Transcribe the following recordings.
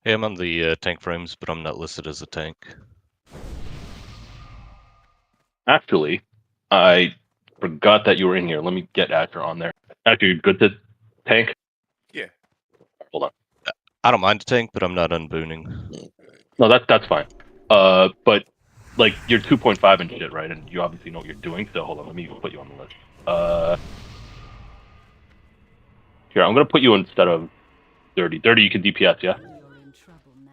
Hey, I'm on the tank frames, but I'm not listed as a tank. Actually, I forgot that you were in here. Let me get Asher on there. Asher, you good to tank? Yeah. Hold on. I don't mind a tank, but I'm not unbooning. No, that's fine. But like you're 2.5 and shit, right? And you obviously know what you're doing. So hold on, let me put you on the list. Here, I'm gonna put you instead of 30. 30, you can DPS, yeah. You're in trouble now.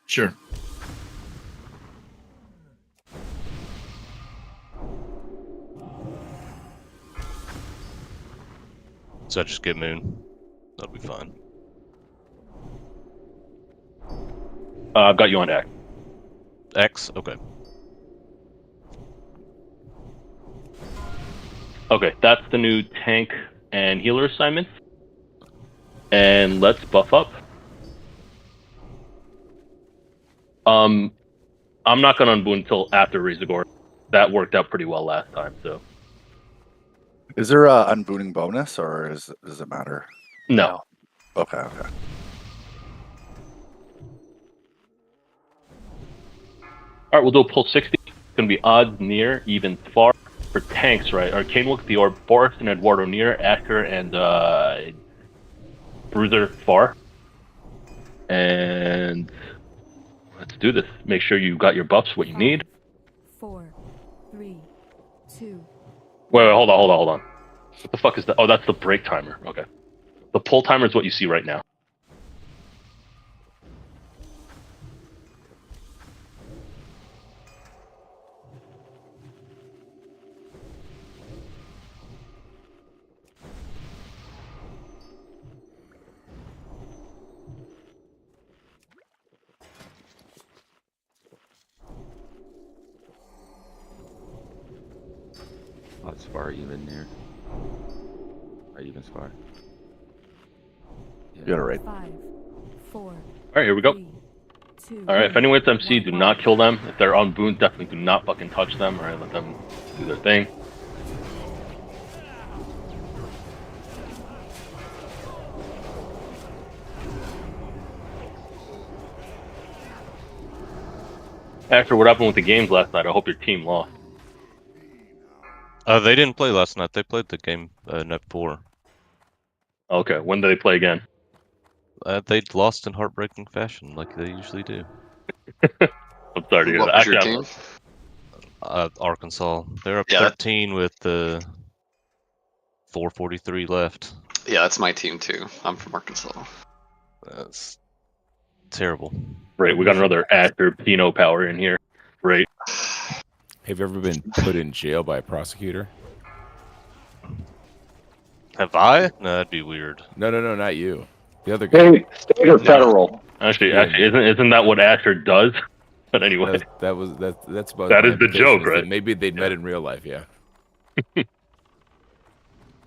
Sure. So I just get moon. That'll be fine. I've got you on X. X? Okay. Okay, that's the new tank and healer assignment. And let's buff up. I'm not gonna unboon until after Razorgore. That worked out pretty well last time, so. Is there a unbooting bonus, or does it matter? No. Okay. All right, we'll do a pull 60. It's gonna be odds near, even far. For tanks, right? Arcane Look, the Orb, Boris and Eduardo near, Asher and Bruiser far. And let's do this. Make sure you got your buffs, what you need. 4, 3, 2. Wait, hold on. What the fuck is that? Oh, that's the break timer. Okay. The pull timer is what you see right now. Odds far even near. Or even far. You got it right. 5, 4. All right, here we go. 3, 2, All right, if anyone's MC, do not kill them. If they're on boons, definitely do not fucking touch them. All right, let them do their thing. After what happened with the games last night, I hope your team lost. They didn't play last night. They played the game night 4. Okay, when do they play again? They lost in heartbreaking fashion, like they usually do. I'm sorry to hear What that. was your Actually, team? Arkansas. They're up Yeah. 13 with 4:43 left. Yeah, that's my team too. I'm from Arkansas. That's terrible. Great, we got another Asher Pino power in here. Great. Have you ever been put in jail by a prosecutor? Have I? No, that'd be weird. No, not you. The other guy. State or federal? Actually, Yeah. isn't that what Asher does? But anyway, That's about That my is the implication, joke, is that right? Maybe they'd met in real life, yeah. I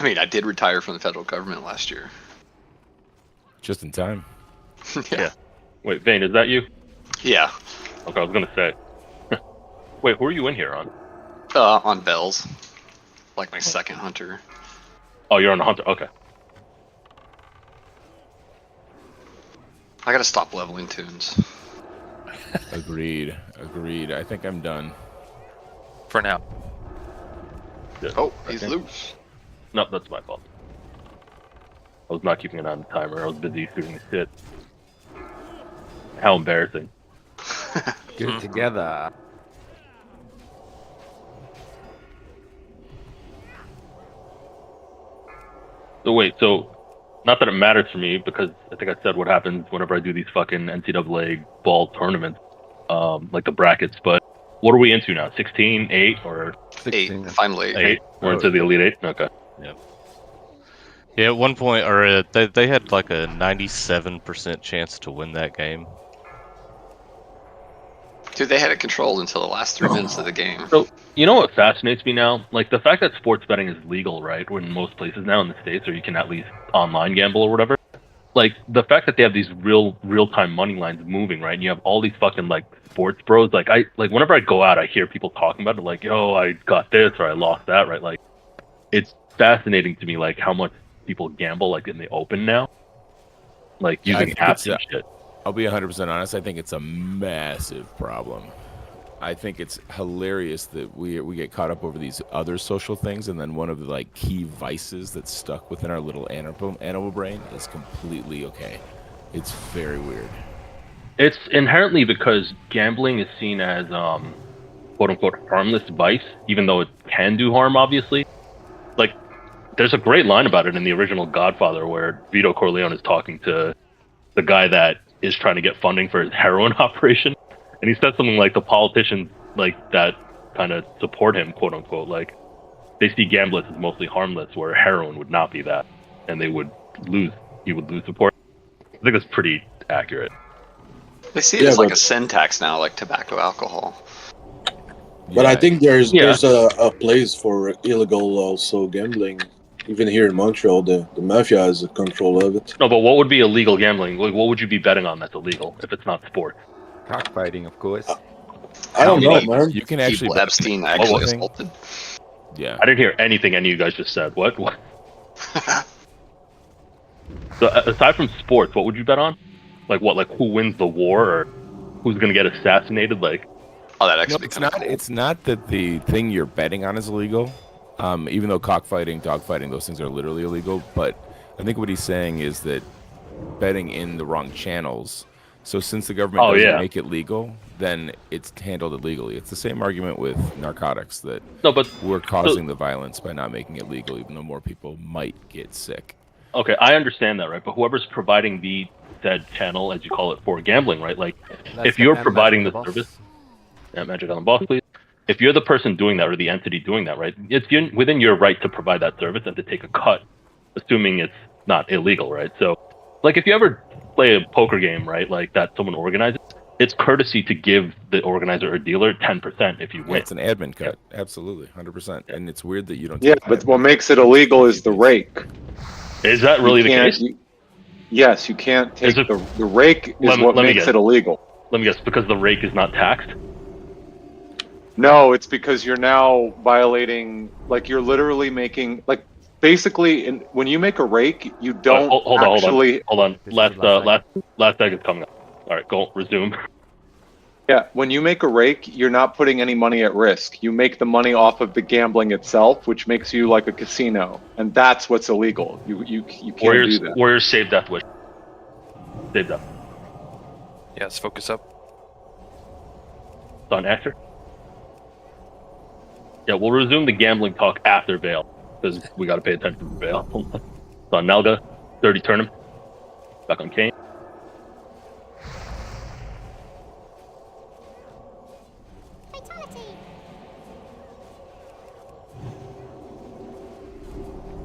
mean, I did retire from the federal government last year. Just in time. Yeah. wait, Vane, is that you? Yeah. Okay, I was gonna say. Wait, who are you in here on? On bells. Like my second hunter. Oh, you're on the hunter. Okay. I gotta stop leveling tunes. Agreed. I think I'm done. For now. Good. Oh, he's Okay. loose. No, that's my fault. I was not keeping an eye on the timer. I was busy shooting the shit. How embarrassing. Get it together. So wait, not that it matters for me, because I think I said what happens whenever I do these fucking NCAA ball tournaments, like the brackets, but what are we into now? 16, 8, or 16. 8, finally 8. 8? We're into the Elite 8? Okay. Yeah, at one point, or they had like a 97% chance to win that game. Dude, they had it controlled until the last 3 minutes of the game. So, you know what fascinates me now? Like, the fact that sports betting is legal, right? In most places now in the States, or you can at least online gamble or whatever. Like, the fact that they have these real-time money lines moving, right? And you have all these fucking, like, sports bros. Like, whenever I go out, I hear people talking about it, like, yo, I got this, or I lost that, right? Like, it's fascinating to me, like, how much people gamble, like, in the open now. like Yeah, I using think apps it's, and shit. I'll be 100% honest. I think it's a massive problem. I think it's hilarious that we get caught up over these other social things, and then one of the like key vices that's stuck within our little animal brain is completely okay. It's very weird. It's inherently because gambling is seen as quote unquote harmless vice, even though it can do harm, obviously. Like, there's a great line about it in the original Godfather where Vito Corleone is talking to the guy that is trying to get funding for his heroin operation. And he said something like the politicians like that kind of support him, quote unquote, like they see gamblers as mostly harmless, where heroin would not be that, and he would lose support. I think that's pretty accurate. They see it as like a sin tax now, like tobacco, alcohol. But I think there's Yeah. a place for illegal also gambling. Even here in Montreal, the mafia has a control of it. No, but what would be illegal gambling? Like, what would you be betting on that's illegal if it's not sports? Cockfighting, of course. I don't know, many man. You can actually People Epstein actually thing. assaulted. Yeah. I didn't hear anything any of you guys just said. What? So aside from sports, what would you bet on? Like what? Like who wins the war, or who's gonna get assassinated? Like, Oh, that No, actually it's kind of not. cool. It's not that the thing you're betting on is illegal. Even though cockfighting, dogfighting, those things are literally illegal. But I think what he's saying is that betting in the wrong channels. So since the government doesn't make it legal, then it's handled illegally. It's the same argument with narcotics that we're causing the violence by not making it legal, even though more people might get sick. Okay, I understand that, right? But whoever's providing the said channel, as you call it, for gambling, right? Like, if you're providing the service, Magic on the Boss, please. If you're the person doing that or the entity doing that, right? It's within your right to provide that service and to take a cut, assuming it's not illegal, right? So, like, if you ever play a poker game, right, like that someone organizes, it's courtesy to give the organizer or dealer 10% if you win. It's an admin cut, absolutely, 100%. And it's weird that you don't. Yeah, but what makes it illegal is the rake. Is that really the case? Yes, you can't take the rake is what makes it illegal. Let me guess, because the rake is not taxed? No, it's because you're now violating, like you're literally making, like basically, when you make a rake, you don't hold on. Last second's coming up. All right, go resume. Yeah, when you make a rake, you're not putting any money at risk. You make the money off of the gambling itself, which makes you like a casino, and that's what's illegal. You can't do that. Warriors save death wish. Save death. Yes, focus up. It's on Actor. Yeah, we'll resume the gambling talk after Vale, because we got to pay attention to Vale. It's on Nelga, 30 tournament. Back on Kane.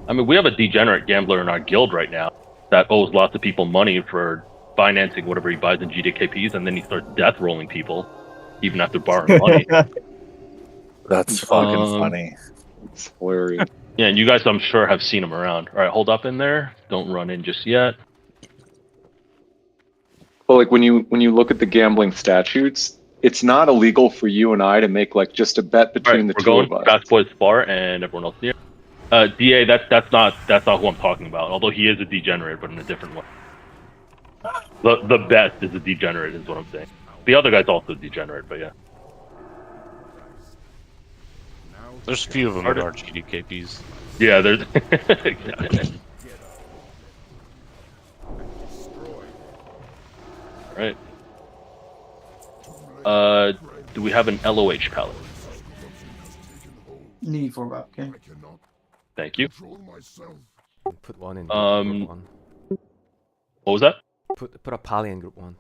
I mean, we have a degenerate gambler in our guild right now that owes lots of people money for financing whatever he buys in GDKPs, and then he starts death rolling people, even after borrowing money. That's fucking funny. It's hilarious. Yeah, and you guys, I'm sure, have seen him around. All right, hold up in there. Don't run in just yet. Well, like when you look at the gambling statutes, it's not illegal for you and I to make like just a bet between the two of us. Fast Boys Spar and everyone else here. DA, that's not who I'm talking about. Although he is a degenerate, but in a different way. The best is a degenerate, is what I'm saying. The other guy's also degenerate, but yeah. There's a few of them in our GDKPs. Yeah, there's. Exactly. Right. Do we have an LOH palette? Need for about, okay. Thank you. Put one in group one. What was that? Put a pally in group one.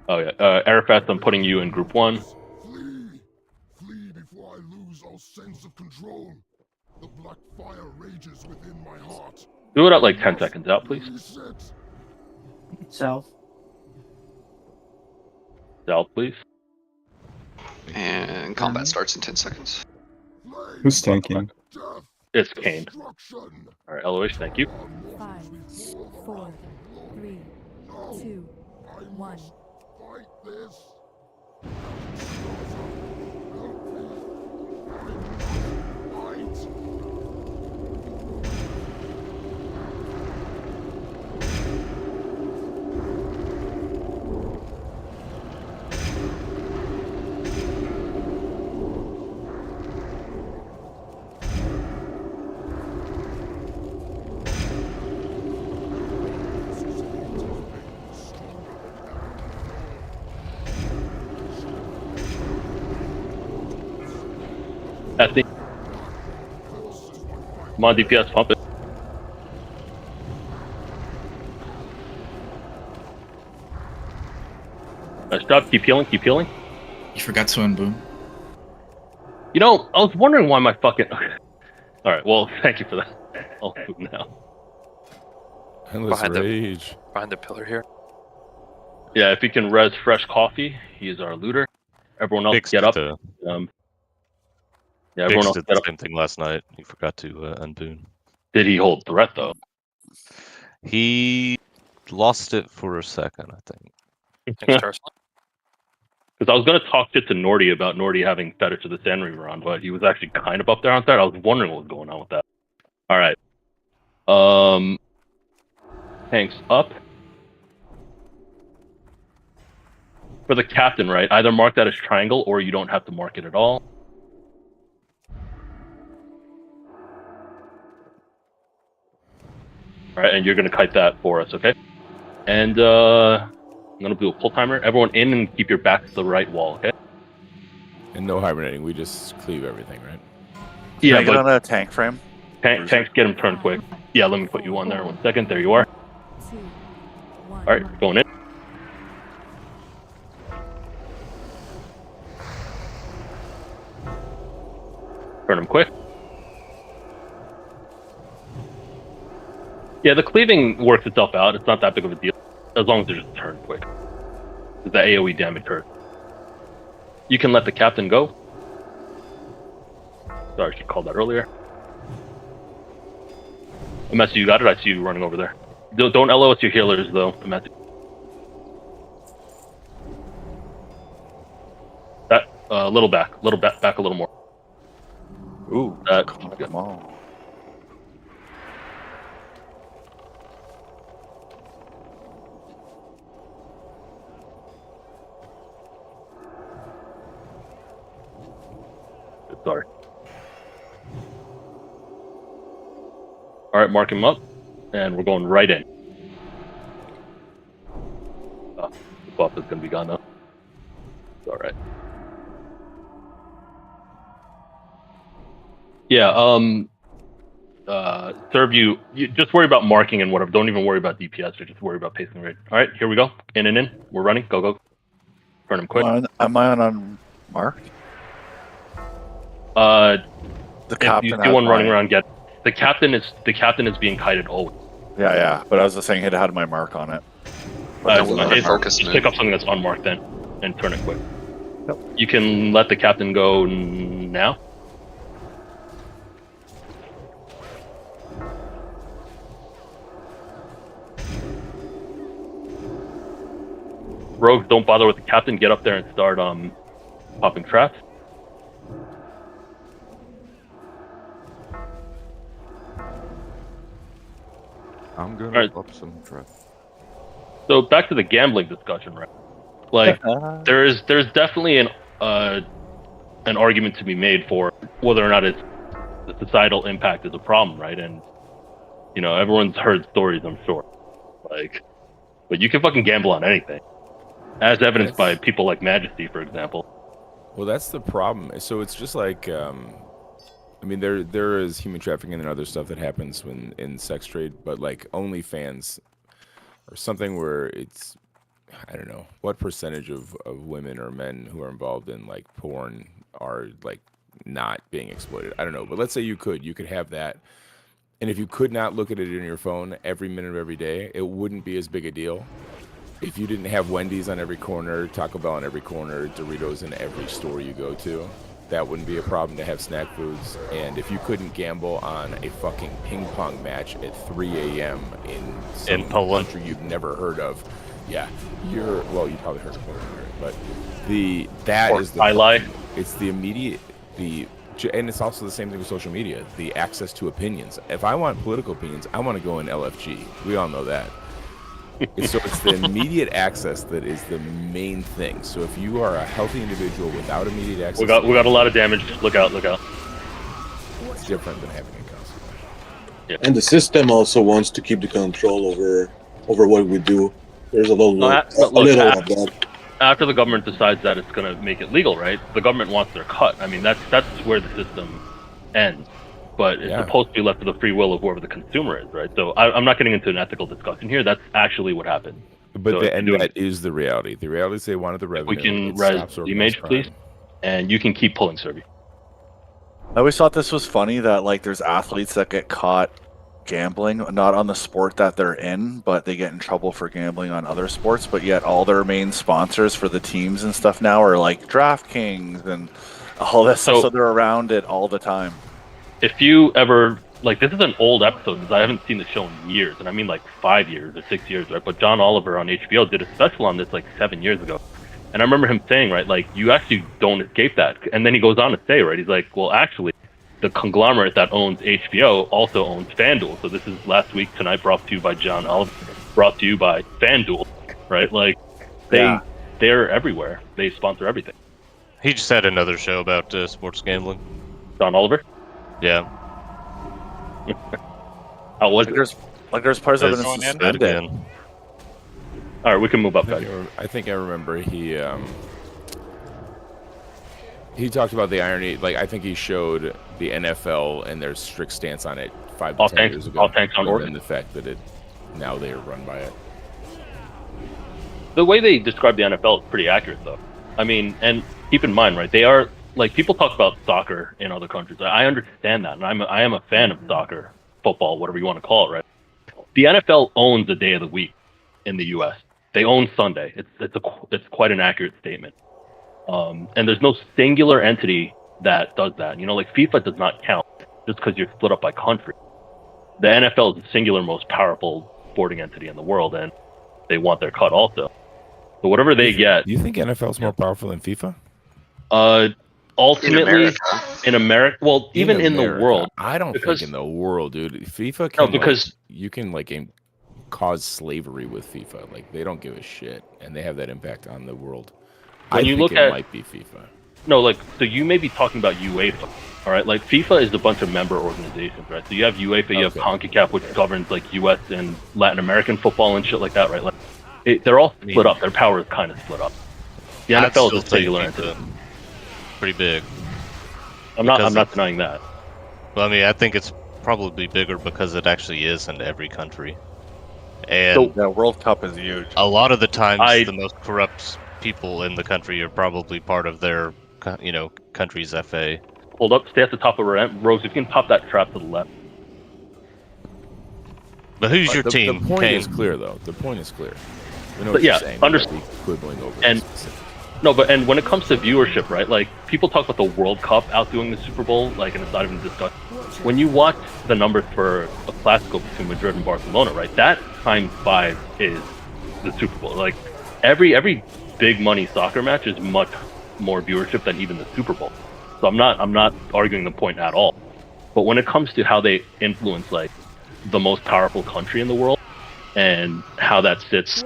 Oh yeah, Arafat, I'm putting you in group one. Flee before I lose all sense of control. The black fire rages within my heart. Do it at like 10 seconds out, please. South. South, please. And combat starts in 10 seconds. Who's tanking? It's Kane. Alright, LOH, thank you. 5, 4, 3, 2, 1. Fight this. Come on, DPS, pump it. Nice job. Keep healing. Keep healing. You forgot to unboom. You know, I was wondering why my fucking. All right. Well, thank you for that. I'll move now. Endless Behind rage. Behind the pillar here. Yeah, if he can res fresh coffee, he is our looter. Everyone else, get up. Yeah, everyone else did get the up. same thing last night. He forgot to unboon. Did he hold threat though? He lost it for a second, I think. Because I was gonna talk shit to Nordy about Nordy having fetish of the Sandry round, but he was actually kind of up there on that. I was wondering what was going on with that. All right. Tanks up. For the captain, right? Either mark that as triangle or you don't have to mark it at all. All right, and you're gonna kite that for us, okay? And I'm gonna do a pull timer. Everyone in and keep your back to the right wall, okay? And no hibernating. We just cleave everything, right? Can I Yeah, get but on a tank frame? tanks get him turned quick. Yeah, let me put you on there 1 second. There you are. 2, 1. All right, going in. Turn him quick. Yeah, the cleaving works itself out. It's not that big of a deal, as long as they're just turned quick. The AoE damage hurt. You can let the captain go. Sorry, I should call that earlier. Messi, you got it? I see you running over there. Don't LOS your healers, though, Messi. That, a little back a little more. Ooh, That, come on. Sorry. All right, mark him up, and we're going right in. The buff is gonna be gone now. It's all right. Yeah. Serve you just worry about marking and whatever. Don't even worry about DPS. Or just worry about pacing rate. All right, here we go. In and in. We're running. Go go. Turn him quick. Am I on unmarked? The captain if you has see one running mine. around, get the captain is being kited always. Yeah. But I was just saying it had my mark on it. But there's another mark. Just pick up something that's unmarked then, and turn it quick. Yep. You can let the captain go now. Rogues, don't bother with the captain. Get up there and start popping traps. I'm gonna pop some trap. So back to the gambling discussion, right? Like, there's definitely an argument to be made for whether or not it's the societal impact is a problem, right? And you know, everyone's heard stories, I'm sure. Like, but you can fucking gamble on anything, as evidenced by people like Majesty, for example. Well, that's the problem. So it's just like, I mean, there is human trafficking and other stuff that happens when in sex trade, but like OnlyFans or something where it's, I don't know, what percentage of women or men who are involved in like porn are like not being exploited. I don't know, but let's say you could have that. And if you could not look at it in your phone every minute of every day, it wouldn't be as big a deal. If you didn't have Wendy's on every corner, Taco Bell on every corner, Doritos in every store you go to, that wouldn't be a problem to have snack foods. And if you couldn't gamble on a fucking ping pong match at 3 a.m. in some country you've never heard of, yeah, you probably heard of it, but it's the immediate, and it's also the same thing with social media, the access to opinions. If I want political opinions, I want to go in LFG. We all know that. So it's the immediate access that is the main thing. So if you are a healthy individual without immediate access, we got a lot of damage. Look out! It's different than having a console. Yeah. And the system also wants to keep the control over what we do. There's a little of that. After the government decides that it's going to make it legal, right? The government wants their cut. I mean, that's where the system ends. but it's supposed to be left to the free will of whoever the consumer is, right? So I'm not getting into an ethical discussion here. That's actually what happened. But So that is the reality. The reality is they wanted the revenue. we can it res stops the organized image, crime. please, and you can keep pulling, Serby. I always thought this was funny that like there's athletes that get caught gambling, not on the sport that they're in, but they get in trouble for gambling on other sports, but yet all their main sponsors for the teams and stuff now are like DraftKings and all this stuff, so they're around it all the time. If you ever, like, this is an old episode because I haven't seen the show in years, and I mean like 5 years or 6 years, right? But John Oliver on HBO did a special on this like 7 years ago. And I remember him saying, right, like, you actually don't escape that. And then he goes on to say, right, he's like, well, actually, the conglomerate that owns HBO also owns FanDuel. So this is last week, tonight, brought to you by John Oliver, brought to you by FanDuel, right? Like, they're everywhere. They sponsor everything. He just had another show about sports gambling. John Oliver? Yeah. How was it? There's players that have been suspended again. All right, we can move up, guys. I think I remember he talked about the irony. Like, I think he showed the NFL and their strict stance on it 5 to 10 years ago. All thanks on Oregon. And the fact that now they are run by it. The way they describe the NFL is pretty accurate, though. I mean, and keep in mind, right? They are, like, people talk about soccer in other countries. I understand that, and I am a fan of soccer, football, whatever you want to call it, right? The NFL owns a day of the week in the U.S. They own Sunday. It's quite an accurate statement. And there's no singular entity that does that. You know, like FIFA does not count just because you're split up by country. The NFL is the singular most powerful sporting entity in the world, and they want their cut also. So whatever they get. Do you think NFL is more powerful than FIFA? Ultimately, in America, well, even in the world. I don't think in the world, dude. FIFA can, because you can like cause slavery with FIFA. Like, they don't give a shit, and they have that impact on the world. When you think look at, it might be FIFA. No, like, so you may be talking about UEFA, all right? Like, FIFA is a bunch of member organizations, right? So you have UEFA, you have CONCACAF, which governs like U.S. and Latin American football and shit like that, right? Like, they're all split up. Their power is kind of split up. The NFL is a singular entity. Pretty big. I'm not denying that. Well, I mean, I think it's probably bigger because it actually is in every country. And the World Cup is huge. A lot of the times, the most corrupt people in the country are probably part of their, country's FA. Hold up, stay at the top of our end. Rose, if you can pop that trap to the left. But who's your team? The point is clear, though. The point is clear. We know what you're saying. Quibbling over and when it comes to viewership, right? Like, people talk about the World Cup outdoing the Super Bowl, like, and it's not even discussed. When you watch the numbers for a Clásico between Madrid and Barcelona, right? That times 5 is the Super Bowl. Like, every big money soccer match is much more viewership than even the Super Bowl. So I'm not arguing the point at all. But when it comes to how they influence like the most powerful country in the world and how that sits,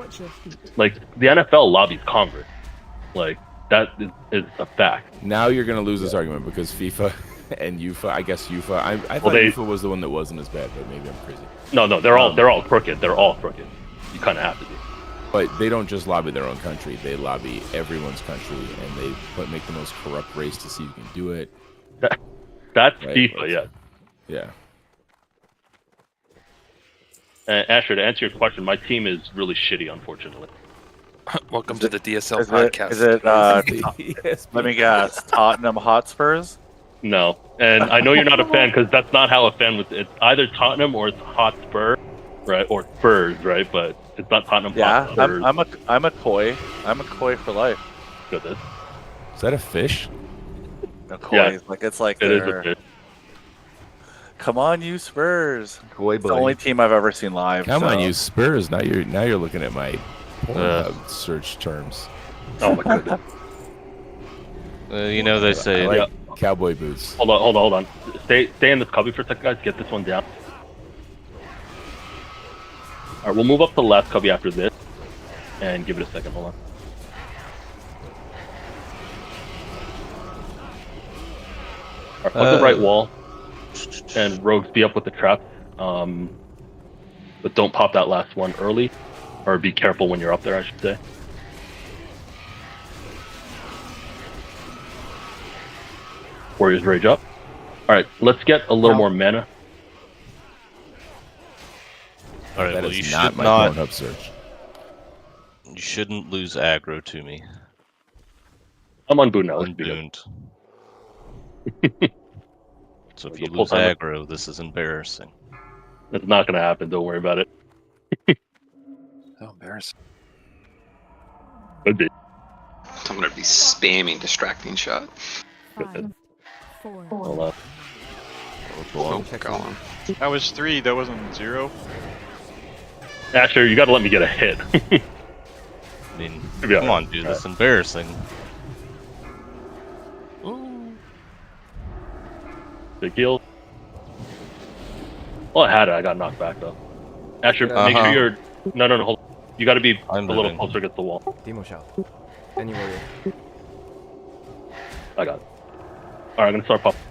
like the NFL lobbies Congress, like that is a fact. Now you're gonna lose this argument because FIFA and UEFA. I guess UEFA. I thought UEFA was the one that wasn't as bad, but maybe I'm crazy. No, they're all crooked. They're all crooked. You kind of have to be. But they don't just lobby their own country; they lobby everyone's country, and they make the most corrupt race to see who can do it. That's right? FIFA, yeah. Asher, to answer your question, my team is really shitty, unfortunately. Welcome to the DSL podcast. Is it let me guess, Tottenham Hotspurs? No, and I know you're not a fan because that's not how a fan was. It's either Tottenham or it's Hotspur, right, or Spurs, right? But it's not Tottenham. Yeah, Hotspurs. I'm a koi. I'm a koi for life. Goodness. Is that a fish? A koi, it's like it is a fish. Come on, you Spurs! Koi it's the only team I've ever seen live. Come on, you Spurs! Now you're looking at my search terms. Oh my goodness. They say I like cowboy boots. Hold on. Stay in this cubby for a second, guys. Get this one down. All right, we'll move up to the last cubby after this, and give it a second. Hold on. All right, plug the right wall, and Rogues be up with the trap. But don't pop that last one early, or be careful when you're up there, I should say. Warriors Rage up. Alright, let's get a little more mana. Alright, That well, is you not should my not. Pornhub search. You shouldn't lose aggro to me. I'm on Boon now. Let's be good. Unbooned. So if you Full lose timer. aggro, this is embarrassing. It's not gonna happen. Don't worry about it. Oh, embarrassing. Could be. I'm gonna be spamming distracting shot. 5, 4, Well, Oh, God. That was 3, that wasn't 0. Asher, you gotta let me get a hit. I mean, Yeah. come on, dude, that's embarrassing. Big heal. Well, I had it. I got knocked back though. Asher, make sure you're. No, hold on. You gotta be a little closer against the wall. Demo shot. Anywhere. I got it. Alright, I'm gonna start popping.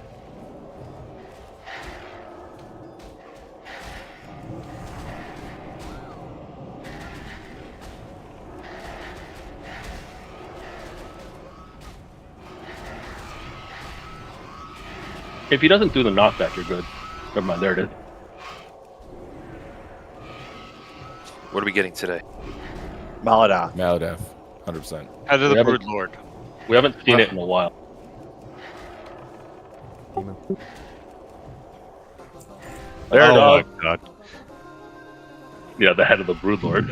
If he doesn't do the knockback, you're good. Never mind, there it is. What are we getting today? Malada. Maladef, 100%. Head of the Broodlord. We haven't seen it in a while. There it Oh is. my god. Yeah, the head of the Broodlord.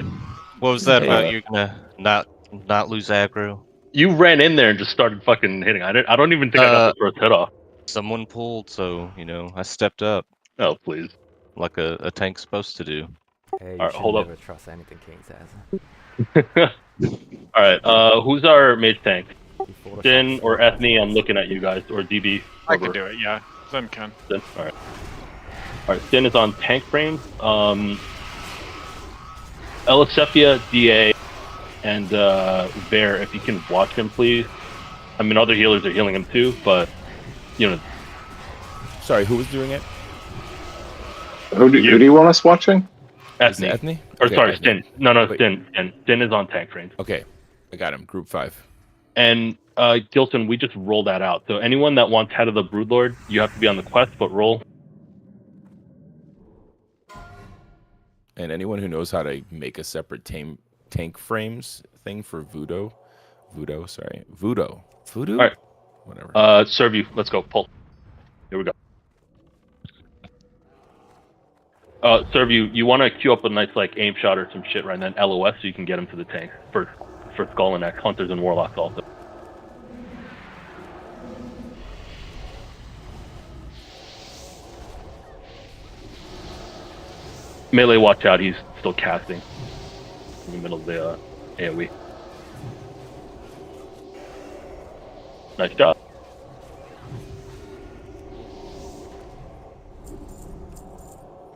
What was that about? You're gonna not lose aggro? You ran in there and just started fucking hitting. I don't even think I got the first hit off. Someone pulled, so I stepped up. Oh please. Like a tank's supposed to do. Hey, you Alright, should hold up. never trust anything Kane says. Alright, who's our mage tank? Before the Sin shots. or Ethne? I'm looking at you guys, or DB. I can do it, yeah. Zen can. Sin. Alright, Sin is on tank frames. Elisepia, DA, and Bear, if you can watch him, please. I mean, other healers are healing him too, but Sorry, who was doing it? Who do you want us watching? Ethne. Ethne? Or Okay, sorry, Ethne. Sin. No, Wait. Sin. Sin is on tank frames. Okay, I got him. Group 5. And Gilson, we just roll that out. So anyone that wants Head of the Broodlord, you have to be on the quest, but roll. And anyone who knows how to make a separate tank frames thing for Voodoo. Voodoo. All right. Whatever. Serve you. Let's go. Pull. Here we go. Serve you. You want to queue up a nice aim shot or some shit right then LOS so you can get him to the tank for Skull and X Hunters and Warlocks also. Melee, watch out. He's still casting in the middle of the AoE. Nice job.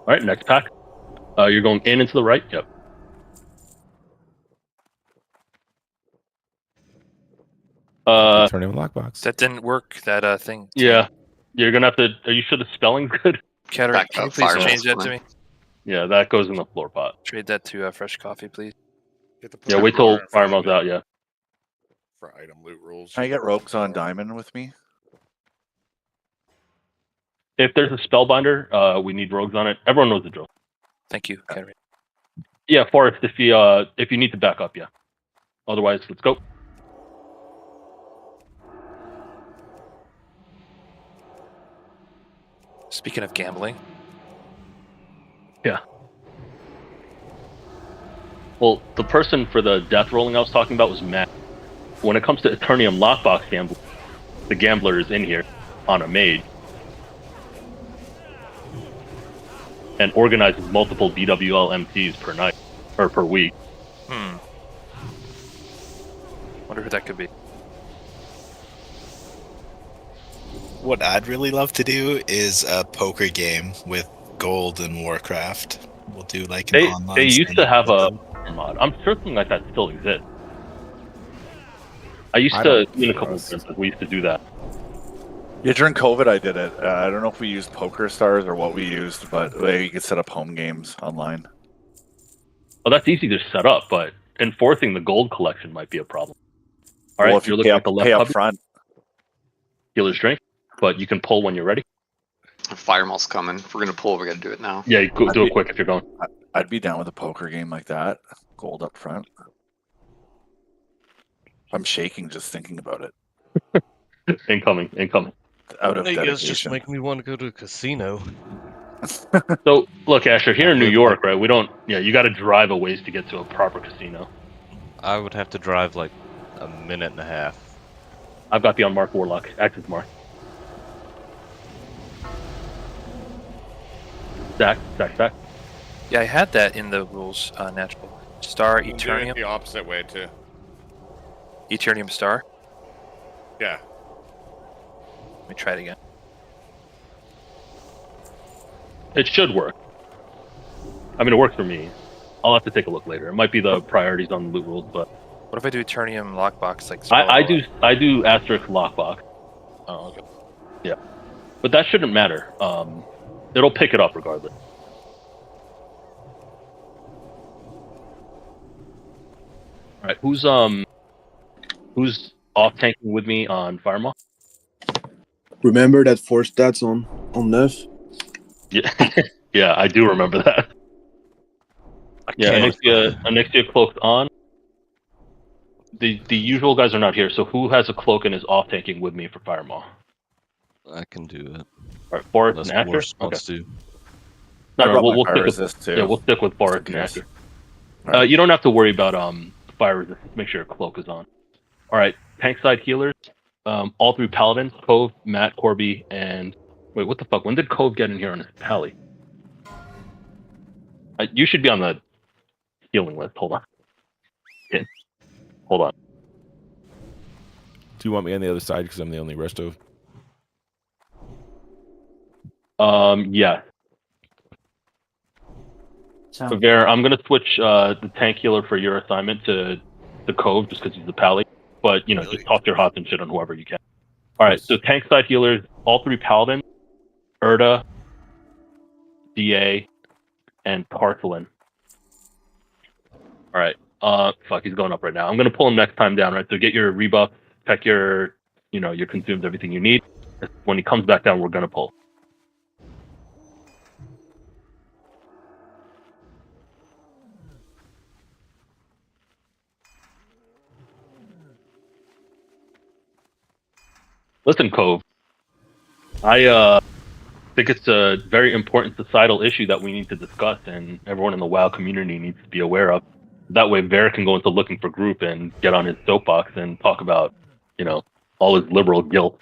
All right, next pack. You're going in and to the right. Yep. Turn him lockbox. That didn't work, that thing. Yeah. You're going to have to... Are you sure the spelling's good? Cataract, can you please change that to me? Yeah, that goes in the floor pot. Trade that to fresh coffee, please. Yeah, wait till Firemel's out, yeah. For item loot rules. Can I get rogues on diamond with me? If there's a spellbinder, we need rogues on it. Everyone knows the drill. Thank you, Cataract. Yeah, Forrest, if you need to back up, yeah. Otherwise, let's go. Speaking of gambling. Yeah. Well, the person for the death rolling I was talking about was Matt. When it comes to Eternium lockbox gambling, the gambler is in here on a mage and organizes multiple BWL MCs per night or per week. Wonder who that could be. What I'd really love to do is a poker game with gold and Warcraft. We'll do like an online. They used to have a mod. I'm sure something like that still exists. I used to in a couple of instances, we used to do that. Yeah, during COVID, I did it. I don't know if we used Poker Stars or what we used, but you could set up home games online. Well, that's easy to set up, but enforcing the gold collection might be a problem. All right, Well, if you're looking at the left pay up hub, front. healer's drink, but you can pull when you're ready. Firemaul's coming. If we're gonna pull, we gotta do it now. Yeah, you do it quick if you're going. I'd be down with a poker game like that. Gold up front. I'm shaking just thinking about it. Incoming. Out of You guys just dedication. make me want to go to a casino. So look, Asher, here in New York, right? We don't. Yeah, you got to drive a ways to get to a proper casino. I would have to drive like a minute and a half. I've got the unmarked Warlock. Access mark. Stack. Yeah, I had that in the rules, natural. Star, I'm doing it Eternium. the opposite way too. Eternium Star. Yeah. Let me try it again. It should work. I mean, it works for me. I'll have to take a look later. It might be the priorities on the loot rules, but What if I do Eternium Lockbox? Like I do asterisk lockbox. Oh, okay. Yeah, but that shouldn't matter. It'll pick it up regardless. All right, who's off tanking with me on Firemaul? Remember that 4 stats on Neuf? Yeah, yeah, I do remember that. Yeah, Anixia cloaked on. The usual guys are not here, so who has a cloak and is off tanking with me for Firemaul? I can do it. All right, Forrest Unless and Asher. Forrest wants to. No, we'll stick with too. Yeah, we'll stick with Forrest and Yes. Asher. Right. You don't have to worry about fire resistance. Make sure your cloak is on. All right, tank side healers. All 3 paladins: Cove, Matt, Corby, and wait, what the fuck? When did Cove get in here on his pally? You should be on the healing list. Hold on. Yeah. Hold on. Do you want me on the other side because I'm the only resto? Yeah. So, Ver, I'm gonna switch the tank healer for your assignment to the Cove just because he's the pally. But just talk your hots and shit on whoever you can. All right, so tank side healers, all 3 paladins, Erda, DA, and Parcelin. All right. Fuck, he's going up right now. I'm gonna pull him next time down, right? So get your rebuff, check your, your consumes, everything you need. When he comes back down, we're gonna pull. Listen, Cove. I think it's a very important societal issue that we need to discuss, and everyone in the WoW community needs to be aware of. That way, Ver can go into looking for group and get on his soapbox and talk about, all his liberal guilt.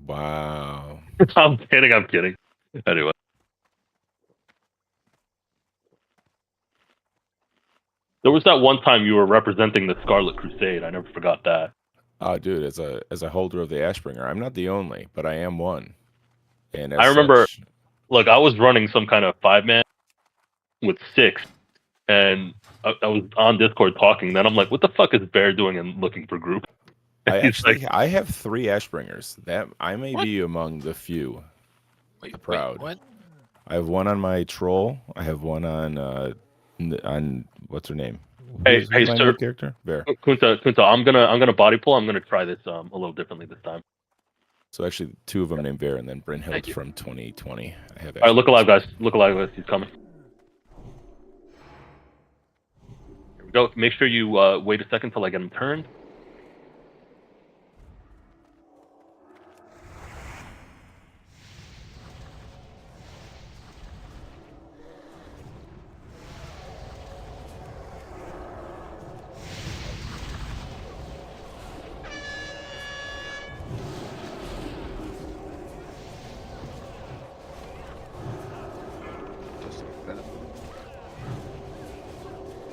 Wow. I'm kidding. Anyway. There was that one time you were representing the Scarlet Crusade. I never forgot that. Oh, dude, as a holder of the Ashbringer, I'm not the only, but I am one. And as I remember, such, look, I was running some kind of 5-man with 6, and I was on Discord talking. Then I'm like, what the fuck is Bear doing and looking for group? I He's actually like, I have 3 Ashbringers. That I may be among the few. Proud. What? I have one on my troll. I have one on what's her name? Hey, Who's my sir. new character? Bear. Kunta, I'm gonna body pull. I'm gonna try this a little differently this time. So actually, 2 of them named Bear, and then Brynhild from 2020. I have. All right, look alive, guys. Look alive, guys. He's coming. Here we go. Make sure you wait a second till I get him turned.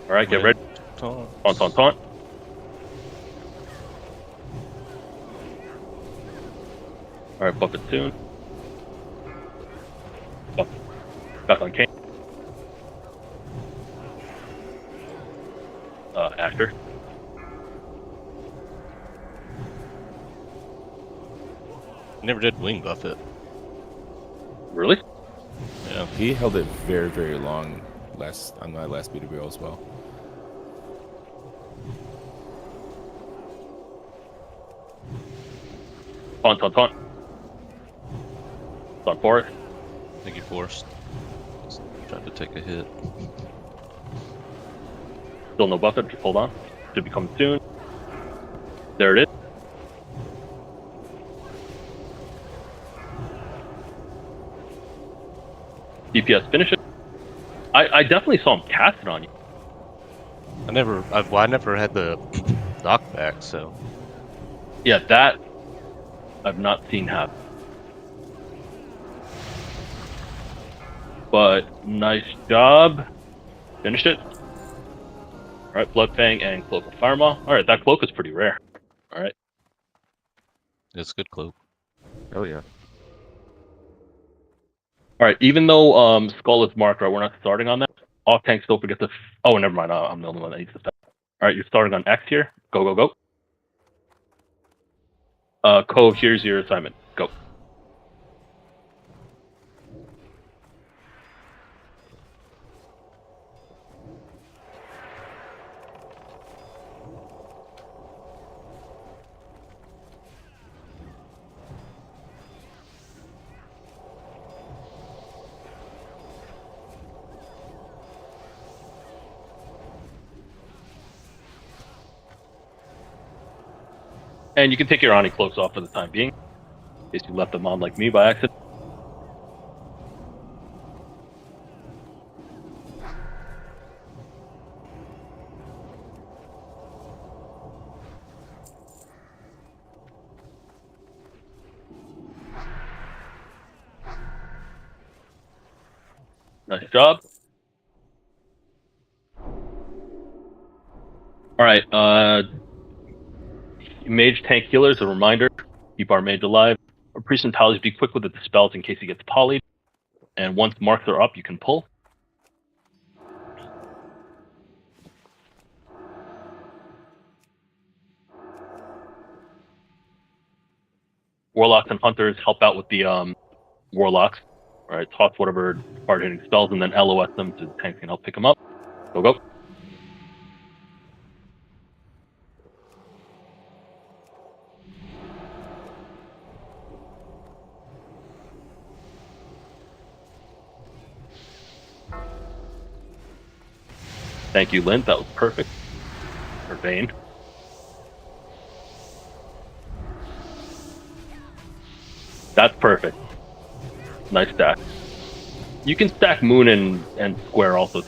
All right, get ready. Taunt. All right, buff it soon. Buff. Back on Kane. Asher. Never did wing buff it. Really? Yeah. He held it very, very long on my last BWL as well. Taunt. Forest. Thank you, Forrest. Trying to take a hit. Still no buff it, just hold on. Should be coming soon. There it is. DPS, finish it. I definitely saw him cast it on you. I never had the knockback, so. Yeah, that I've not seen happen. But nice job. Finished it. Alright, Bloodfang and Cloak of Firemaw. Alright, that cloak is pretty rare. Alright. It's a good cloak. Oh yeah. Alright, even though Skull is marked, right, we're not starting on that. Off tanks don't forget to. Oh, never mind. I'm the only one that needs to start. Alright, you're starting on X here. Go, go, go. Cove, here's your assignment. Go. And you can take your Ani cloaks off for the time being, in case you left them on like me by accident. Nice job. Alright, mage tank healers, a reminder, keep our mage alive. Our priest and tallies, be quick with the dispels in case he gets polyed. And once marks are up, you can pull. Warlocks and hunters help out with the warlocks. Alright, toss whatever hard hitting spells and then LOS them so the tanks can help pick them up. Go, go. Thank you, Lynn. That was perfect. Or Vane. That's perfect. Nice stack. You can stack Moon and Square also.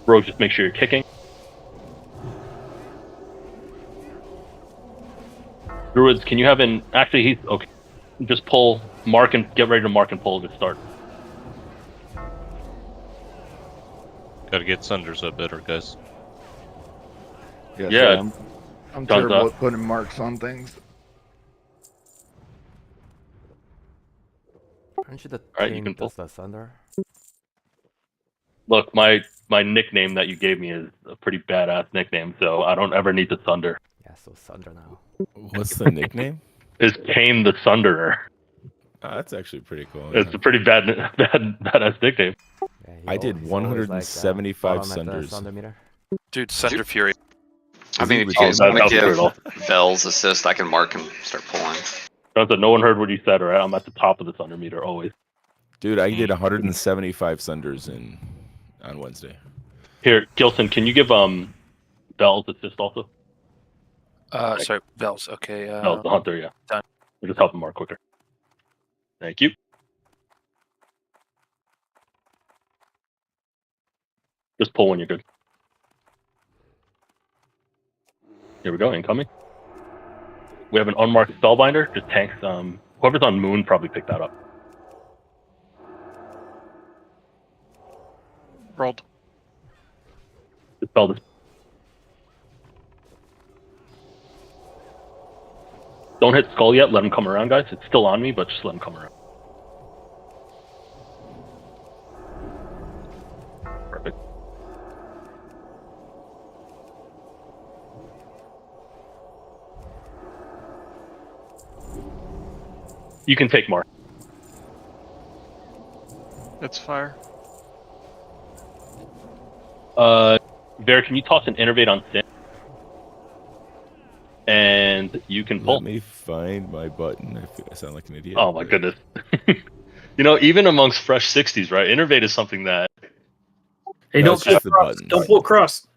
Rogue, just make sure you're kicking. Druids, can you have an... Actually, he's... Okay. Just pull, mark, and get ready to mark and pull to start. Gotta get Sunders up better, guys. Yeah. I'm terrible at putting marks on things. Aren't you the Alright, you king can pull. does the thunder? Look, my nickname that you gave me is a pretty badass nickname, so I don't ever need the Thunder. Yeah, so thunder now. What's the nickname? Is Kane the Thunderer. Oh, that's actually pretty cool. It's a pretty badass nickname. Yeah, I did 175 Sunders. Dude, Sunder Fury. I mean, if you guys want to give Vel's assist, I can mark and start pulling. No one heard what you said, right? I'm at the top of the Thunder meter always. Dude, I did 175 Sunders on Wednesday. Here, Gilson, can you give Vel's assist also? Sorry, Vel's. Okay. Vel's the hunter, yeah. Done. We'll just help him more quicker. Thank you. Just pull when you're good. Here we go, incoming. We have an unmarked spellbinder, just tanks. Whoever's on Moon probably picked that up. Rolled. Dispel this. Don't hit Skull yet, let him come around, guys. It's still on me, but just let him come around. Perfect. You can take more. It's fire. Vera, can you toss an Innervate on Sin? And you can pull. Let me find my button. I sound like an idiot. Oh my goodness. You know, even amongst fresh 60s, right? Innervate is something that. Hey, No, don't it's just the pull across. buttons. Don't pull across.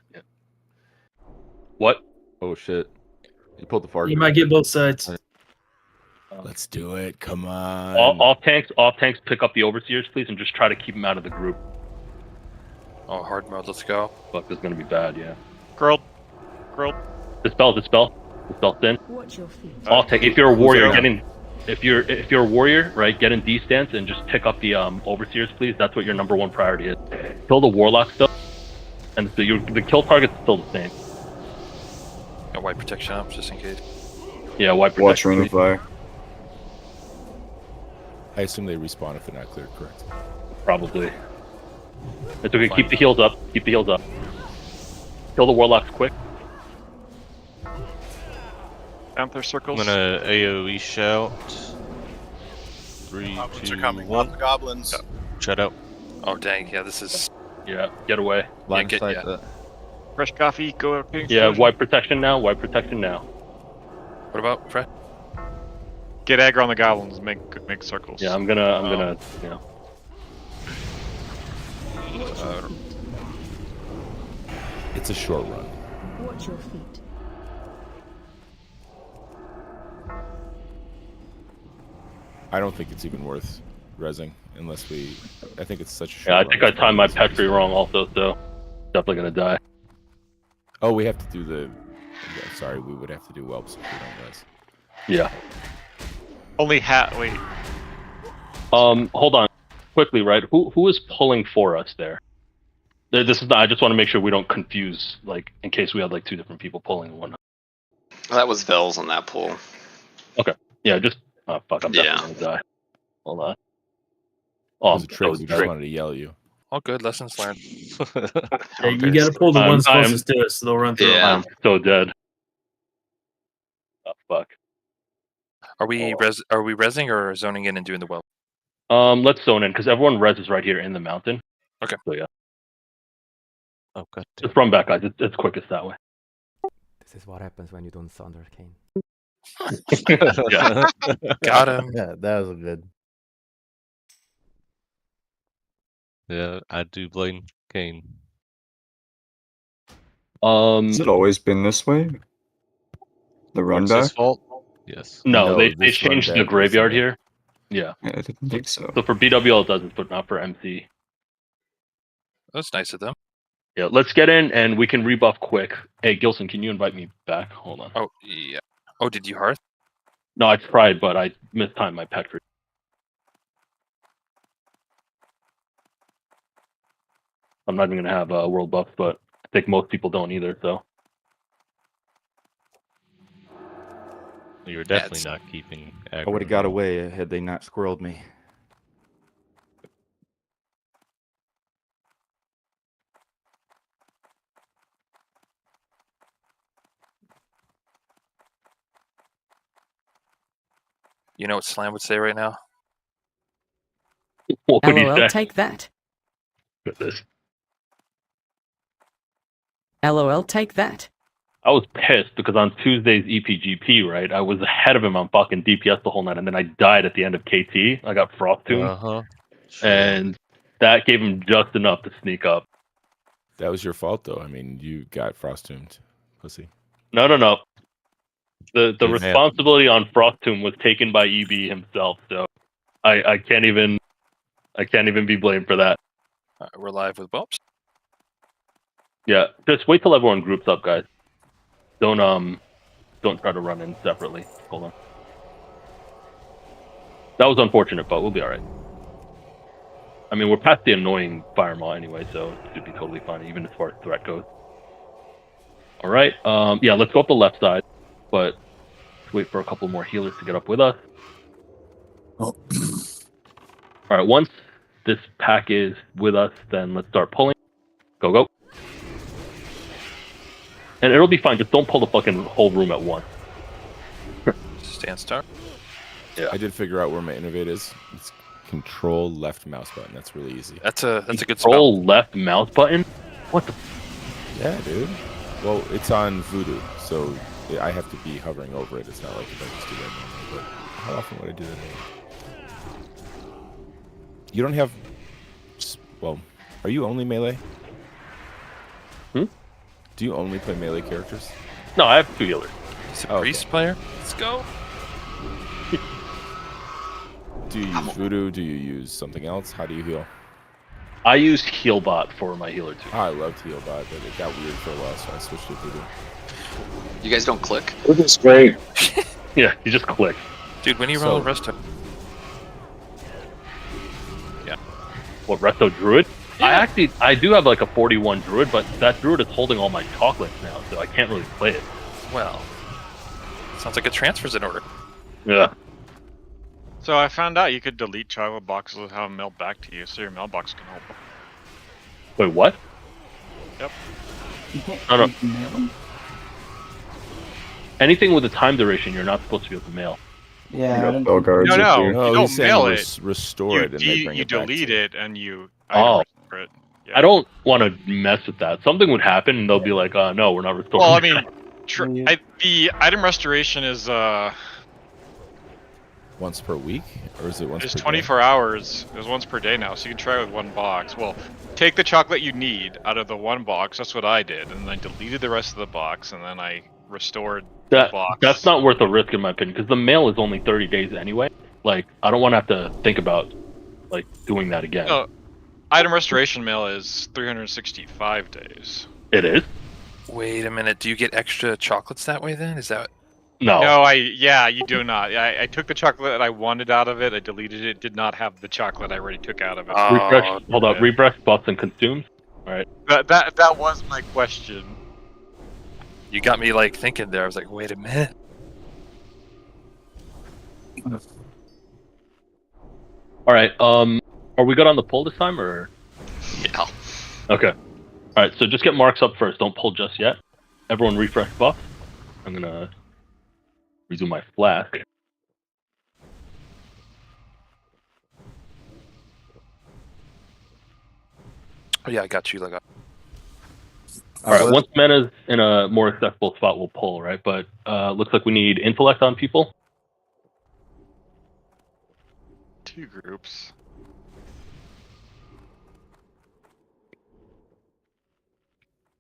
What? Oh shit! You pulled the far. You might get both sides. Let's do it. Come on. Off tanks, pick up the overseers, please, and just try to keep them out of the group. Oh, hard mode. Let's go. Fuck, this is gonna be bad. Yeah. Grilled. Dispel thin. Watch your feet. Off tank. If you're a warrior, if you're a warrior, right, get in D stance and just pick up the overseers, please. That's what your number one priority is. Kill the warlock stuff, and so the kill target's still the same. Got white protection up just in case. Yeah, white protection. Watch ring of fire. I assume they respawn if they're not cleared, correct? Probably. It's okay. Keep the heals up. Kill the warlocks quick. Panther circles. I'm gonna AoE shout. 3, Goblins 2, are coming. 1. Goblins. Shut out. Oh dang! Yeah, this is. Yeah, get away. Line get- sight yeah. that. Fresh coffee. Go. Yeah, white protection now. What about Fred? Get aggro on the goblins. Make circles. Yeah, I'm gonna. You know. It's a short run. Watch your feet. I don't think it's even worth rezzing unless we. I think it's such a short Yeah, I run. think I timed my petri wrong also, so definitely gonna die. Oh, we have to do the. Yeah, sorry, we would have to do whelps if we don't rez. Yeah. Wait. Hold on, quickly, right? Who is pulling for us there? This is not. I just want to make sure we don't confuse, like, in case we had like two different people pulling one. That was Vels on that pool. Okay. Yeah, just. Oh fuck! I'm definitely gonna die. Hold on. Oh, It was a trick. We just wanted to yell at you. All good. Lessons learned. Yeah, you gotta pull the ones closest to us, so they'll run through. Yeah. I'm so dead. Oh fuck. Are we rezzing or zoning in and doing the well? Let's zone in because everyone reses right here in the mountain. Okay. So yeah, Oh god. just run back, guys. It's quickest that way. This is what happens when you don't sound arcane. Yeah. Got him. Yeah, that was good. Yeah, I do blame Kane. Has it always been this way? The run It's back? his fault? Yes. No, they this run changed the back graveyard was, here. Yeah. Yeah, I didn't think so. So for BWL it doesn't, but not for MC. That's nice of them. Yeah, let's get in and we can rebuff quick. Hey, Gilson, can you invite me back? Hold on. Oh yeah. Oh, did you hearth? No, I tried, but I mistimed my petri. I'm not even gonna have world buffs, but I think most people don't either. So You're definitely not keeping aggro. I would have got away had they not squirreled me. You know what Slam would say right now? what would he LOL, say? take that. Goodness. LOL, take that. I was pissed because on Tuesday's EPGP, right, I was ahead of him on fucking DPS the whole night, and then I died at the end of KT. I got Frost Tomb, and that gave him just enough to sneak up. That was your fault, though. I mean, you got Frost Tombed, pussy. No. The Good man. responsibility on Frost Tomb was taken by EB himself, so I can't even be blamed for that. We're live with Bobs. Yeah, just wait till everyone groups up, guys. Don't try to run in separately. Hold on. That was unfortunate, but we'll be all right. I mean, we're past the annoying fire maw anyway, so it should be totally fine, even as far as threat goes. All right. Yeah, let's go up the left side, but let's wait for a couple more healers to get up with us. Oh. All right. Once this pack is with us, then let's start pulling. Go. And it'll be fine. Just don't pull the fucking whole room at once. Stand start. Yeah. I did figure out where my innovate is. It's control left mouse button. That's really easy. That's a good spell. Control left mouse button? What the? Yeah, dude. Well, it's on Voodoo, so Yeah, I have to be hovering over it. It's not like if I just do that normally. But how often would I do that? You don't have. Well, are you only melee? Hmm? Do you only play melee characters? No, I have 2 healers. He's a priest player. Let's go. Do you use voodoo? Do you use something else? How do you heal? I use Healbot for my healer too. Oh, I loved Healbot, but it got weird for a while, so I switched to voodoo. You guys don't click? Voodoo's great. Yeah, you just click. Dude, when you roll a resto. Yeah. What, Resto Druid? Yeah. I do have like a 41 Druid, but that Druid is holding all my chocolates now, so I can't really play it. Well, sounds like a transfer's in order. Yeah. So I found out you could delete chocolate boxes and have them mailed back to you, so your mailbox can help. Wait, what? Yep. No, no. Anything with a time duration, you're not supposed to be able to mail. Yeah. No, you don't mail it. Restore it and they bring you it back delete to you. it and you. Oh. It. Yeah. I don't want to mess with that. Something would happen and they'll be like, no, we're not restoring. Well, I mean, the item restoration is once per week, or is it once? It's per 24 day? hours. It's once per day now, so you can try with 1 box. Well, take the chocolate you need out of the 1 box. That's what I did, and then I deleted the rest of the box, and then I restored the box. That's not worth a risk in my opinion, because the mail is only 30 days anyway. Like, I don't want to have to think about like doing that again. No, item restoration mail is 365 days. It is? Wait a minute. Do you get extra chocolates that way then? Is that? No. Yeah, you do not. I took the chocolate that I wanted out of it. I deleted it. Did not have the chocolate I already took out of it. Refresh. Hold up. Refresh spots and consumes. All right. That was my question. You got me like thinking there. I was like, wait a minute. All right. Are we good on the pull this time, or? Yeah. Okay. All right. So just get marks up first. Don't pull just yet. Everyone refresh buff. I'm gonna resume my flask. Oh yeah, I got you. Like. All right. Once mana's in a more accessible spot, we'll pull. Right. But looks like we need intellect on people. 2 groups.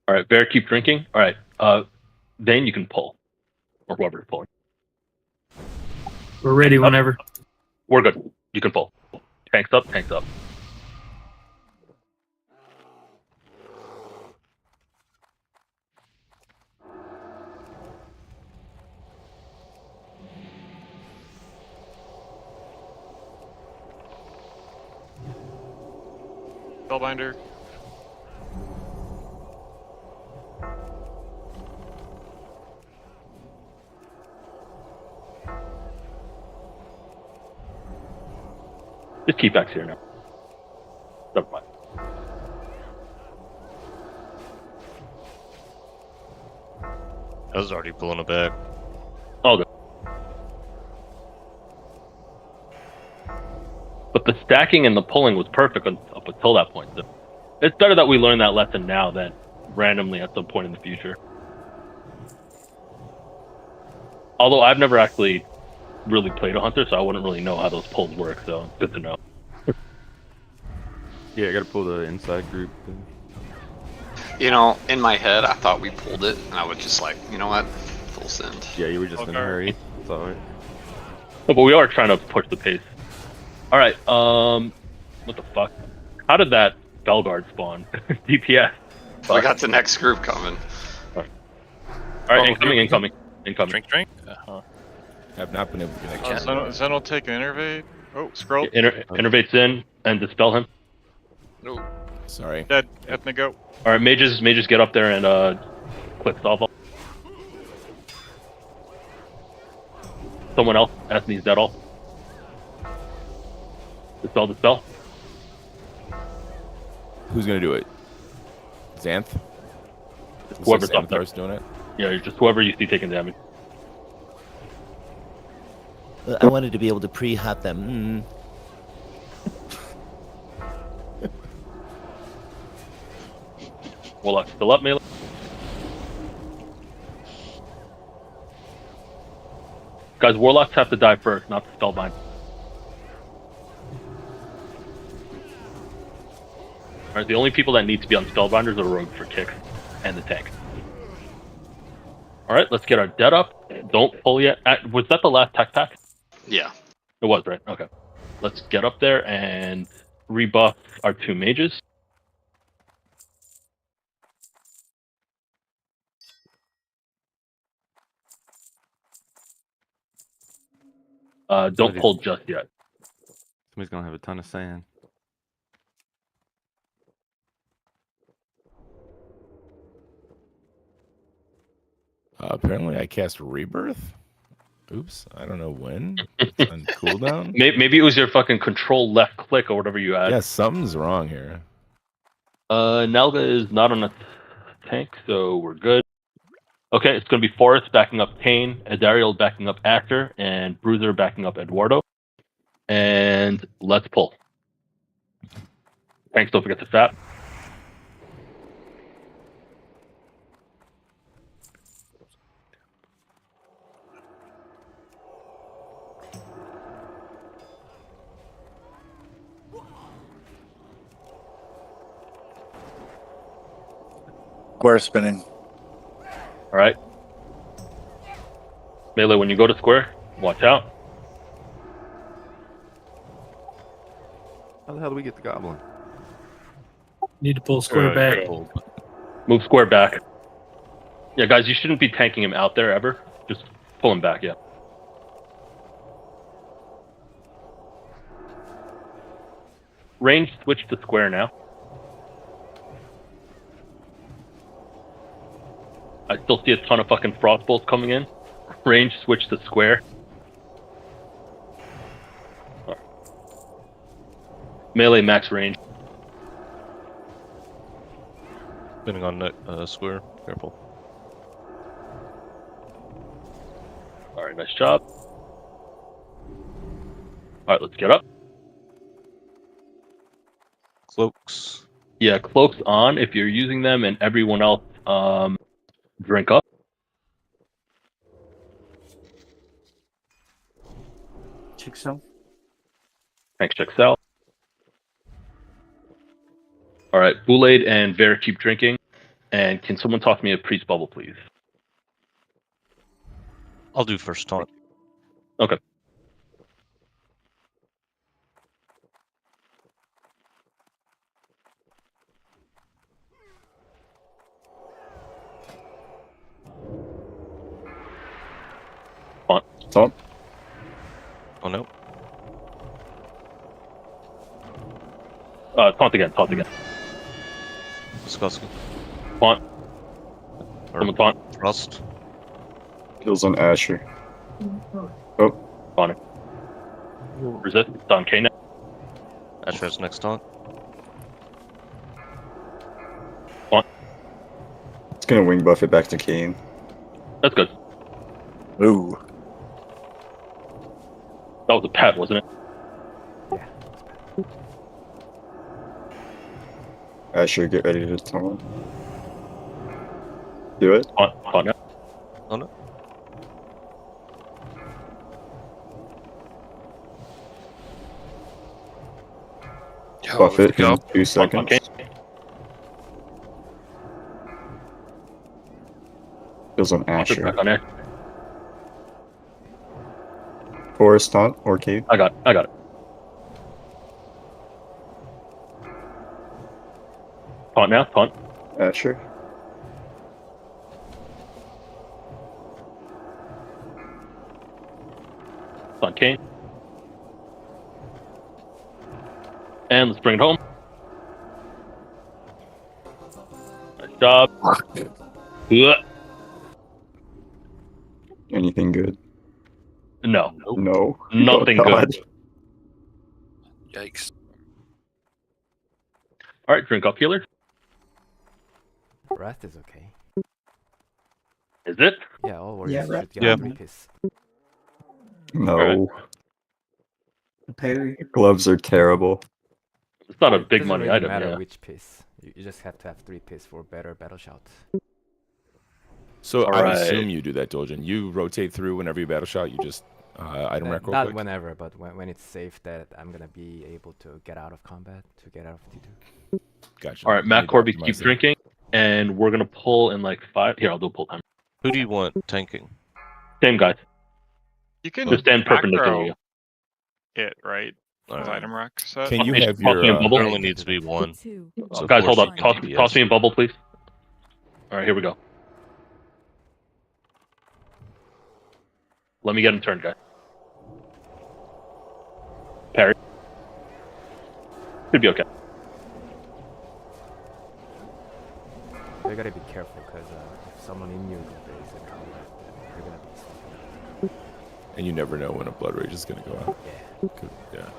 All right, Bear, keep drinking. All right, Vane, you can pull, or whoever's pulling. We're ready whenever. We're good. You can pull. Tanks up, tanks up. Spellbinder. Just keep X here now. Never mind. I was already pulling it back. All good. But the stacking and the pulling was perfect up until that point. So it's better that we learn that lesson now than randomly at some point in the future. Although I've never actually really played a hunter, so I wouldn't really know how those pulls work, so it's good to know. Yeah, I gotta pull the inside group. You know, in my head, I thought we pulled it, and I was just like, you know what? Full send. Yeah, you were just in a hurry. It's alright. Oh, but we are trying to push the pace. Alright, what the fuck? How did that Belguard spawn? DPS. We got the next group coming. Alright, incoming. Drink. I've not been able to connect. Zen will take an innervate. Oh, scroll. Innervates in and dispel him. No. Sorry. Dead. Ethnic go. Alright, mages get up there and click solve all. Someone else, Ethne's dead all. Dispel. Who's gonna do it? Xanth? Whoever's up there. Xanthar's doing it? Yeah, just whoever you see taking damage. I wanted to be able to pre-hot them. Warlock still up, melee. Guys, warlocks have to die first, not the spellbind. Alright, the only people that need to be on spellbinders are rogue for kicks and the tank. Alright, let's get our dead up. Don't pull yet. Was that the last tech pack? Yeah. It was, right? Okay. Let's get up there and rebuff our 2 mages. Don't pull just yet. Somebody's gonna have a ton of sand. Apparently I cast Rebirth. Oops, I don't know when. It's on cooldown. Maybe it was your fucking control left click or whatever you had. Yeah, something's wrong here. Nelga is not on a tank, so we're good. Okay, it's going to be Forrest backing up Kane, Adariel backing up Actor, and Bruiser backing up Eduardo. And let's pull. Tanks, don't forget to fat. Square spinning. Alright. Melee, when you go to square, watch out. How the hell do we get the goblin? Need to pull square back. Move square back. Yeah, guys, you shouldn't be tanking him out there ever. Just pull him back, yeah. Range switch to square now. I still see a ton of fucking frost bolts coming in. Range switch to square. Melee max range. Spinning on square. Careful. Alright, nice job. Alright, let's get up. Cloaks. Yeah, cloaks on if you're using them, and everyone else drink up. Check self. Thanks, check cell. Alright, Boulade and Vera keep drinking. And can someone toss me a priest bubble, please? I'll do first taunt. Okay. Taunt. Oh no. Taunt again, taunt again. Disgusting. Taunt. Someone taunt. Rust. Kills on Asher. Oh. On it. Resist. It's on K now. Asher has next taunt. Taunt. It's gonna wing buff it back to Kane. That's good. Ooh. That was a pet, wasn't it? Asher, get ready to taunt. Do it. Taunt now. Oh no. Buff it in 2 seconds. Okay. Kills on Asher. Back on there. Forest taunt or cave. I got it. Taunt now, taunt. Asher. Taunt Kane. And let's bring it home. Nice job. Anything good? No. No. Nothing Oh, God. good. Yikes. Alright, drink up, healer. Wrath is okay. Is it? Yeah, all warriors Yeah, should Wrath. get Yeah. 3 piss. No. Parry. Gloves are terrible. It's not a It big doesn't money really item, matter yeah. which piss. You just have to have 3 piss for better battle shots. So All I right. assume you do that, Dolgen. You rotate through whenever you battle shot. You just item rack real Not quick. whenever, but when it's safe that I'm gonna be able to get out of combat, to get out of T2. Gotcha. All right, Matt Corby, keep drinking, and we're gonna pull in like 5. Here, I'll do a pull time. Who do you want tanking? Same guys. You can Just stand perpendicular. macro it, right? With item rack set. Can you have Toss me your? in bubble. There only needs to be one. So Guys, hold force up. DPS. Toss me in bubble, please. All right, here we go. Let me get him turned, guys. Parry. Should be okay. You gotta be careful because if someone in your base and combat, you're gonna be stuck. And you never know when a blood rage is gonna go out. Yeah. Good. Yeah.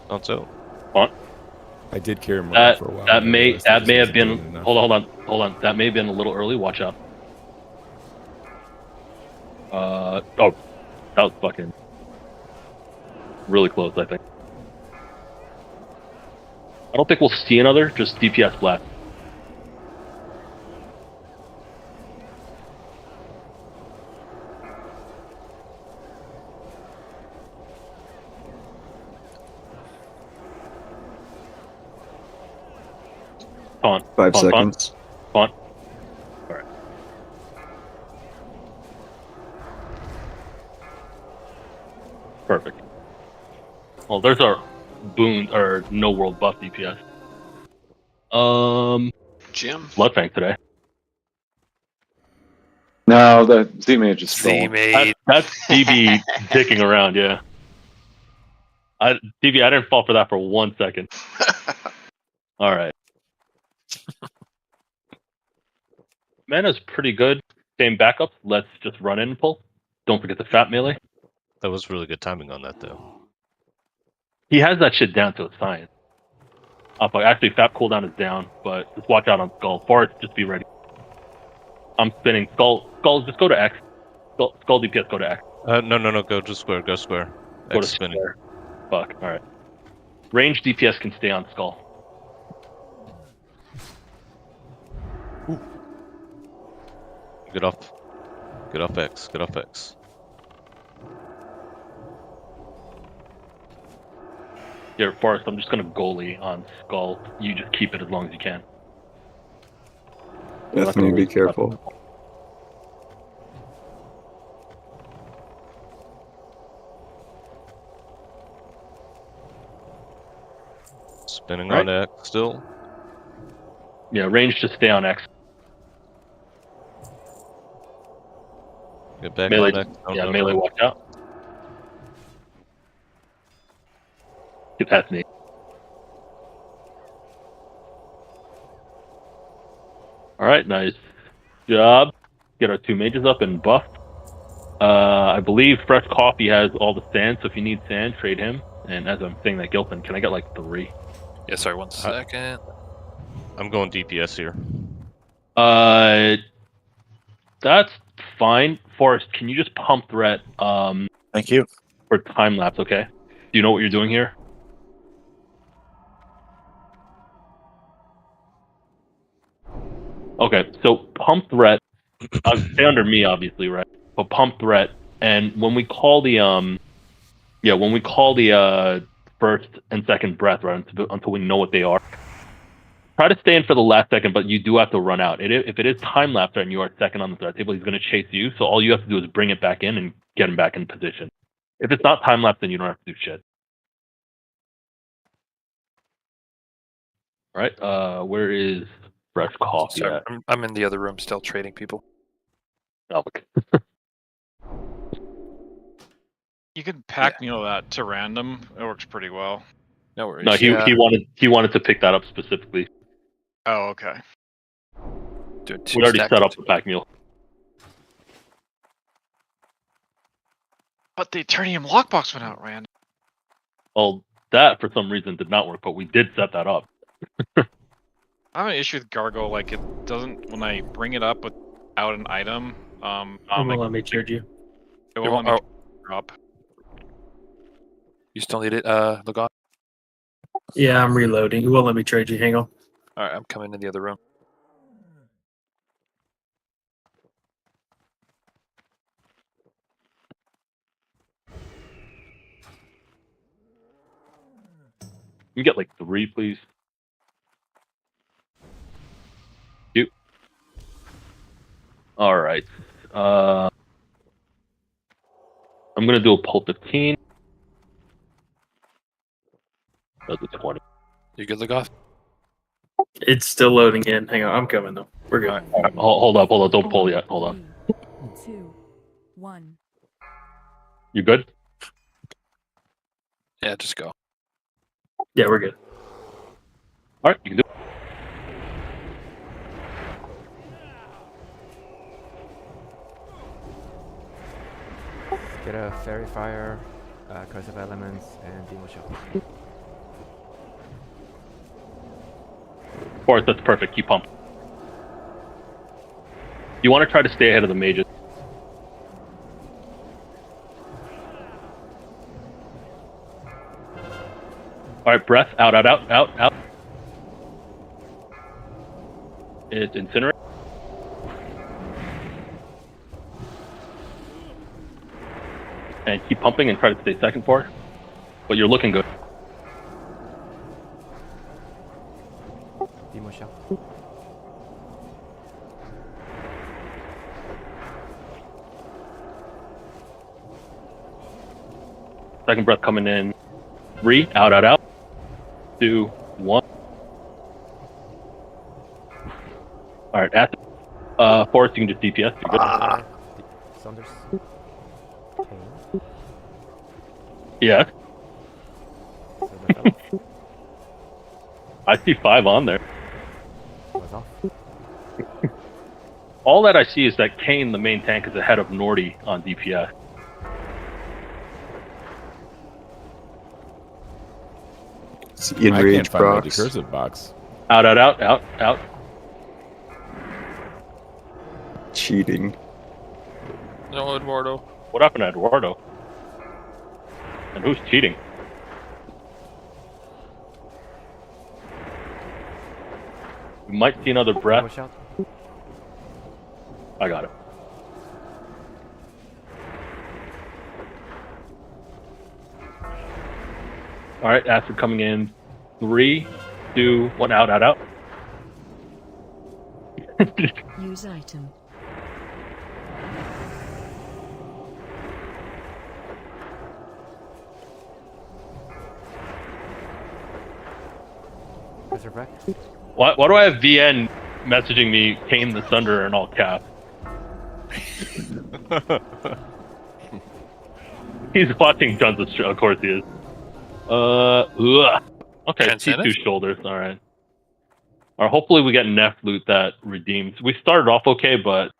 Not so. On. I did carry him around for a while. That may have been. Enough. Hold on. That may have been a little early. Watch out. Oh, that was fucking really close. I think. I don't think we'll see another. Just DPS blast. Taunt. 5 seconds. Taunt. All right. Perfect. Well, there's our boon or no world buff DPS. Jim. Bloodfang today. No, the Z mage is trolling. That's DB dicking around. Yeah. DB, I didn't fall for that for 1 second. All right. Mana's pretty good. Same backup. Let's just run in and pull. Don't forget the fat melee. That was really good timing on that, though. He has that shit down to a science. Actually, fat cooldown is down, but just watch out on Skull. Forest, just be ready. I'm spinning. Skull, just go to X. Skull DPS, go to X. No. Go to square. Go square. Go X to spinning. square. Fuck. All right. Range DPS can stay on Skull. Get off. Get off X. Get off X. Here, Forest, I'm just gonna goalie on Skull. You just keep it as long as you can. Definitely be careful. Spinning Right. on X still. Yeah, range to stay on X. Get back Melee, on X. No, melee, watch out. Get past me. Alright, nice job. Get our 2 mages up and buffed. I believe Fresh Coffee has all the sand, so if you need sand, trade him. And as I'm saying that, Gilpin, can I get like 3? Yeah, sorry, 1 second. I'm going DPS here. That's fine. Forrest, can you just pump threat Thank you. for time lapse, okay? Do you know what you're doing here? Okay, so pump threat, stay under me, obviously, right? But pump threat, and when we call the first and second breath, right, until we know what they are, try to stay in for the last second, but you do have to run out. If it is time lapse and you are second on the threat table, he's going to chase you, so all you have to do is bring it back in and get him back in position. If it's not time lapse, then you don't have to do shit. All right, where is Fresh Coffee Sorry, at? I'm in the other room still trading people. Oh, okay. You could pack mule that to random. It works pretty well. No worries. No, he wanted to pick that up specifically. Oh, okay. Doing We already set up the pack mule. But the Eternium lockbox went out, Rand. Well, that for some reason did not work, but we did set that up. I have an issue with Gargo. Like it doesn't when I bring it up without an item. It won't let me charge you. It won't let me drop. You still need it, Lagot? Yeah, I'm reloading. It won't let me trade you. Hang on. Alright, I'm coming in the other room. You get like 3, please. You. All right. I'm gonna do a pull 15. That's a 20. You good, Legoff? It's still loading in. Hang on, I'm coming though. We're good. All right, hold up. Don't pull yet. Hold on. 2, 1. You good? Yeah, just go. Yeah, we're good. All right, you can do it. Get a Fairy Fire, Curse of Elements, and Demo Shot. Of course, that's perfect. Keep pumping. You want to try to stay ahead of the mages. All right, breath. Out. It's incinerate. And keep pumping and try to stay second for it. But you're looking good. Demo Shot. Second breath coming in. 3. Out. 2, 1. All right, acid. Forest, you can just DPS. You're good. Saunders. Yeah. I see 5 on there. Was off. All that I see is that Kane, the main tank, is ahead of Nordy on DPS. It's in I range can't find my box. decursive box. Out. Cheating. No, Eduardo. What happened to Eduardo? And who's cheating? We might see another Demo breath. Shot. I got it. All right, acid coming in. 3, 2, 1. Out. Use item. Resurrect. Why do I have VN messaging me Kane the Thunder in all caps? He's watching tons of of course he is. Okay, T2 shoulders, alright. Alright, hopefully we get Neff loot that redeems. We started off okay, but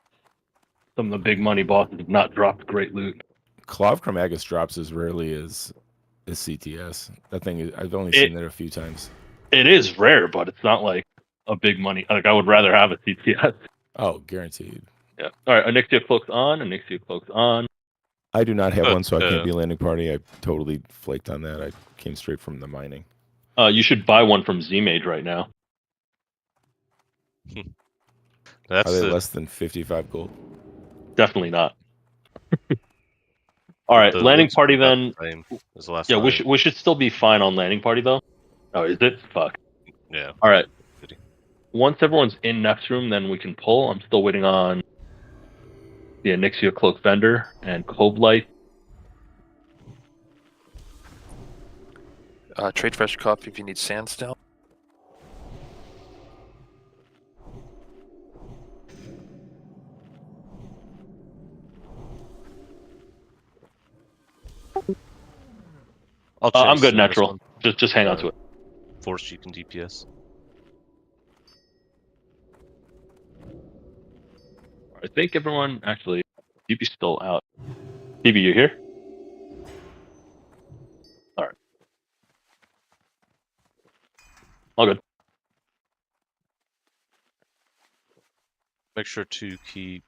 some of the big money bosses have not dropped great loot. Claw of Chromagus drops as rarely as CTS. That thing is, I've only seen it a few times. It is rare, but it's not like a big money. Like I would rather have a CTS. Oh, guaranteed. Yeah. Alright, Onyxia Cloak's on. I do not have one, so I can't be landing party. I totally flaked on that. I came straight from the mining. You should buy one from Z-Mage right now. Are they less than 55 gold? Definitely not. All right, landing party then. Yeah, we should still be fine on landing party though. Oh, is it? Fuck. Yeah. All right. Once everyone's in next room, then we can pull. I'm still waiting on the Onyxia Cloak vendor and Cove Light. Trade fresh coffee if you need sandstone. I'm good, natural. Just hang on to it. Force you can DPS. I think everyone actually. DB's still out. DB, you here? All right. All good. Make sure to keep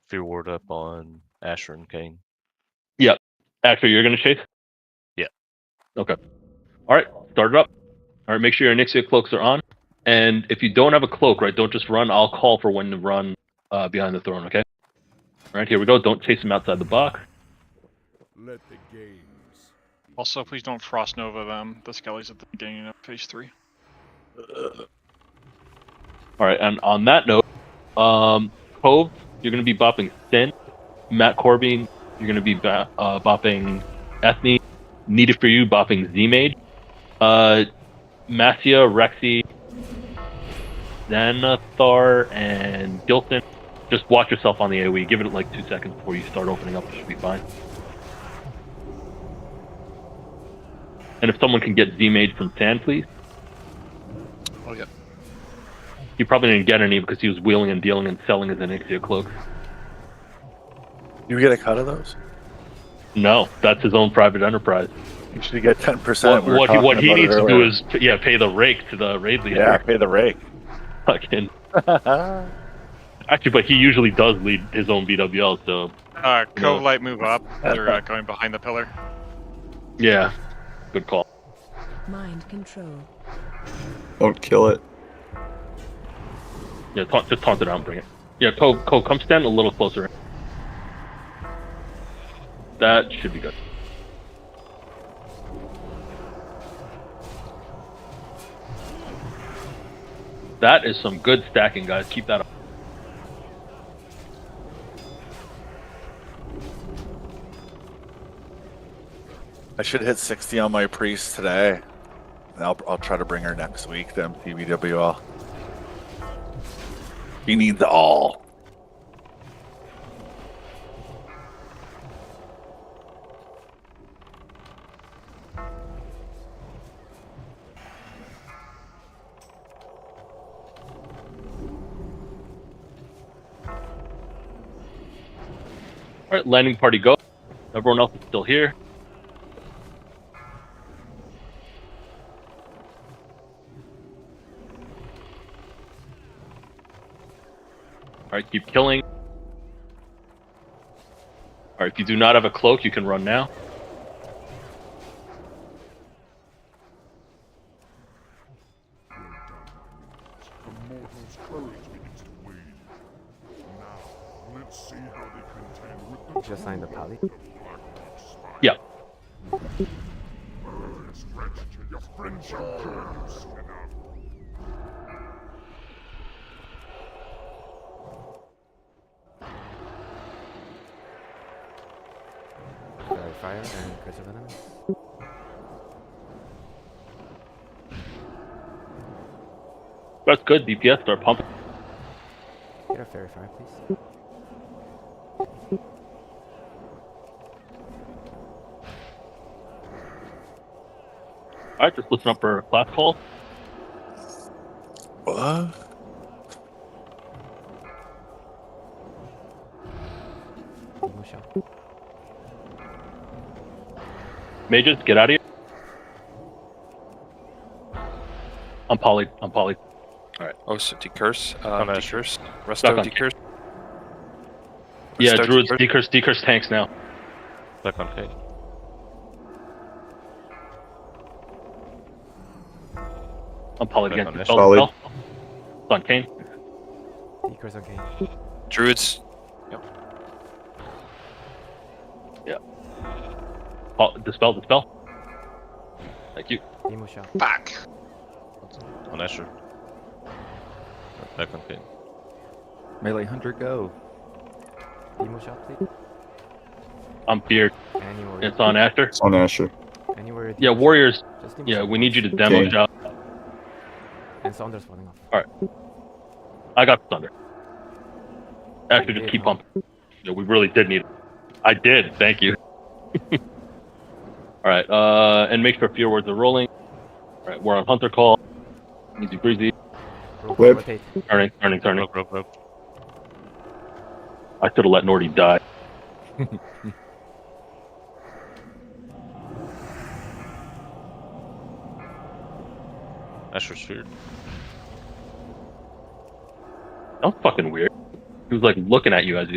Fear Ward up on Asher and Kane. Yep. Actually, you're gonna chase? Yeah. Okay. All right. Start it up. All right, make sure your Onyxia cloaks are on. And if you don't have a cloak, right, don't just run. I'll call for when to run behind the throne, okay? All right, here we go. Don't chase him outside the box. Let the games. Also, please don't Frost Nova them. The Skellies at the beginning of phase 3. All right, and on that note, Cove, you're going to be bopping Sin. Matt Corbin, you're going to be bopping Ethne. Needed for you, bopping Z-Mage. Massia, Rexy, Xanathar, and Gilson. Just watch yourself on the AoE. Give it like 2 seconds before you start opening up. It should be fine. And if someone can get Z-Mage from Sand, please. Oh, yeah. He probably didn't get any because he was wheeling and dealing and selling his Onyxia cloaks. You get a cut of those? No, that's his own private enterprise. You should get 10%. What he needs to do is pay the rake to the raid leader. Yeah, pay the rake. Fucking. Actually, but he usually does lead his own BWL, so. Cove Light move up. They're going behind the pillar. Yeah, good call. Mind control. Don't kill it. Yeah, just taunt it out and bring it. Yeah, Cove, come stand a little closer. That should be good. That is some good stacking, guys. Keep that up. I should hit 60 on my priest today. I'll try to bring her next week, then BWL. He needs all. Alright, landing party go. Everyone else is still here. Alright, keep killing. Alright, if you do not have a cloak, you can run now. The mortal's courage begins to wane. Now, let's see how they contend with the Just sign the pally. Yeah. Stretch till your friends shall join you soon enough. Fairy Fire and Curse of Venom. That's good. DPS start pumping. Get a Fairy Fire, please. Alright, just listen up for class calls. What? Mages, get out of here. I'm poly. Alright. Oh, so decurse. Decurse. Resto, Back on. decurse. Yeah, Resto, Druid's decurse. decurse tanks now. Back on Kate. I'm poly Back again. on Nash. Spell. It's on Kane. Decurse on Kane. Druids. Yeah. Dispel. Thank you. Emo shot. Back. On Asher. Back on Kate. Melee Hunter, go. Emo shot, please. I'm feared. Anywhere. It's on Asher. It's on Asher. Anywhere. Yeah, Warriors. Just Emo Yeah, shot. we need you to demo Okay. job. And Saunders falling off. Alright. I got Thunder. Actually, just keep pumping. Yeah, we really did need it. I did, thank you. Alright, and make sure fear words are rolling. Alright, we're on Hunter call. Easy breezy. Whip. Rotate. Turning. Rope. I should have let Nordy die. Asher's feared. That was fucking weird. He was like looking at you as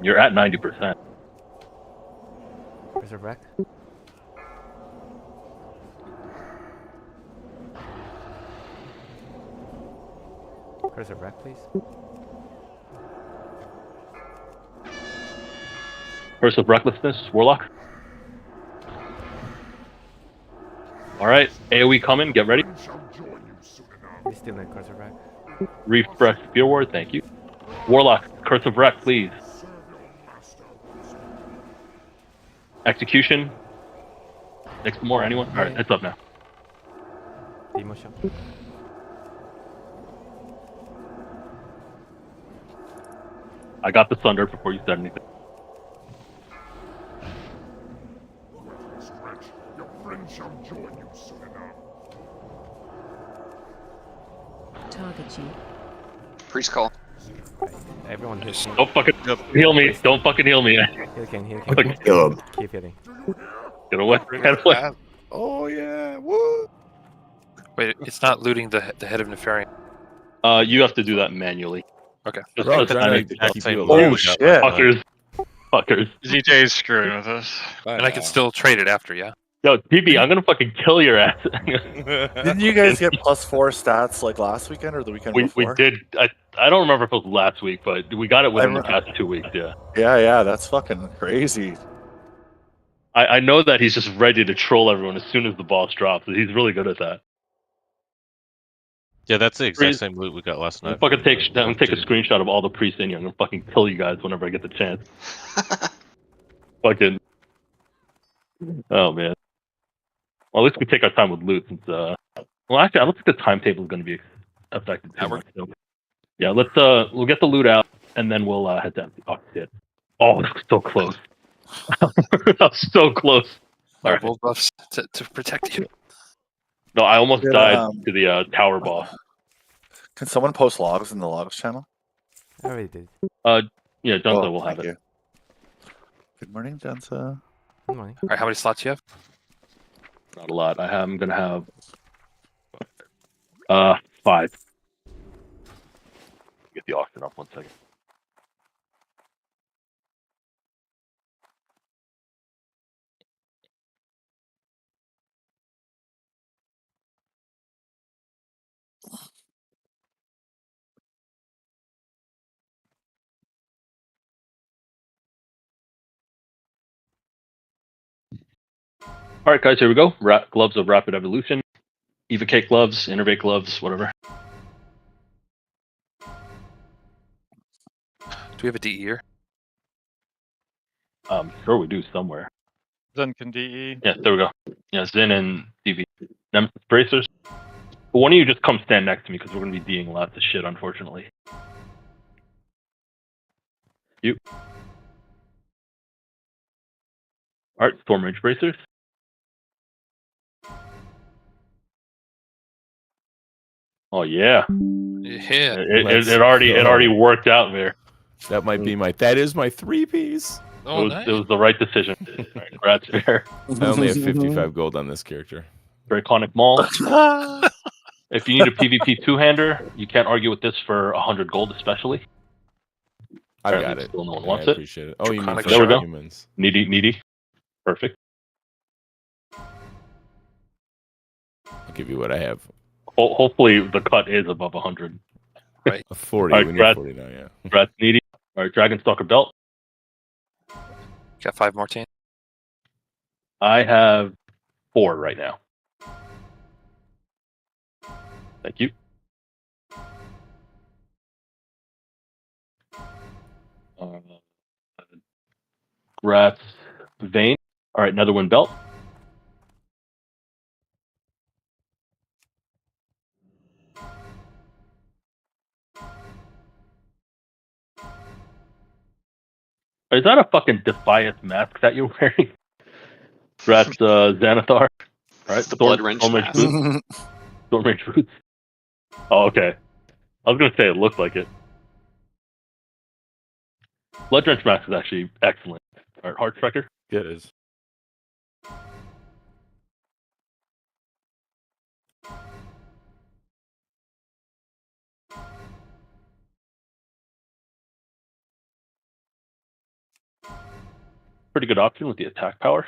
you're at 90%. Preserve back. Curse of Wreck, please. Curse of Recklessness, Warlock. Alright, AoE coming, get ready. We still need Curse of Wreck. Refresh Spear Ward, thank you. Warlock, Curse of Wreck, please. Execution. Next more, anyone? Alright, it's up now. Demotion. I got the thunder before you said anything. Your friend shall join you soon enough. Target you. Priest call. Everyone hit me. Don't fucking heal me. Don't fucking heal me. Heal can. Kill him. Keep hitting. Get away. Get away. Oh yeah. Woo. Wait, it's not looting the head of Nefarian. You have to do that manually. Okay. Just Bro, just trying manage to yourself. keep you Oh alive. shit! Fuckers. Fuckers. ZJ's screwing with us. And I can still trade it after, yeah? Yo, TB, I'm gonna fucking kill your ass. Didn't you guys get +4 stats like last weekend or the weekend we before? did. I don't remember if it was last week, but we got it within the past 2 weeks, yeah. Yeah, that's fucking crazy. I know that he's just ready to troll everyone as soon as the boss drops. He's really good at that. Yeah, that's the exact same loot we got last night. I'm gonna take a screenshot of all the priests in here. I'm gonna fucking kill you guys whenever I get the chance. Fucking. Oh man. Well, at least we take our time with loot since well actually I don't think the timetable is gonna be affected too much. So. Yeah, let's we'll get the loot out and then we'll head down. Oh shit. Oh, that was so close. That was so close. Our bull buffs to protect you. No, I almost Good, died to the tower boss. Can someone post logs in the logs channel? I already did. Yeah, Dunzo Oh, will have thank it. you. Good morning, Dunzo. Good morning. Alright, how many slots you have? Not a lot. I'm gonna have 5. Get the auction up 1 second. All right, guys, here we go. Gloves of Rapid Evolution, Evocate gloves, Innervate gloves, whatever. Do we have a DE here? Sure we do somewhere. Zen can DE. Yeah, there we go. Yeah, Zin and DV. Nemesis Bracers. But one of you just come stand next to me because we're going to be D'ing lots of shit, unfortunately. You. Alright, Storm Range Bracers. Oh yeah. Yeah. It already worked out there. That might be that is my 3-piece. Oh, It was the right decision. Alright, congrats there. I only have 55 gold on this character. Draconic Maul. If you need a PvP two-hander, you can't argue with this for 100 gold, especially. I Apparently got it. Still no one Yeah, wants I it. appreciate it. Oh, you mean for There we go. humans? Needy. Perfect. I'll give you what I have. Hopefully the cut is above 100. Right. A 40. All right, We need Brad, 40 now. Yeah. Brad's needy. All right, Dragonstalker belt. Got 5 more, team. I have 4 right now. Thank you. Grat's Vein. All right, another one belt. Is that a fucking Defiance mask that you're wearing? Grat's Xanathar. All right, The Blood Wrench mask. Storm Range Roots. Oh, okay. I was gonna say it looked like it. Blood Wrench mask is actually excellent. All right, Heart Striker. Yeah, it is. Pretty good option with the attack power.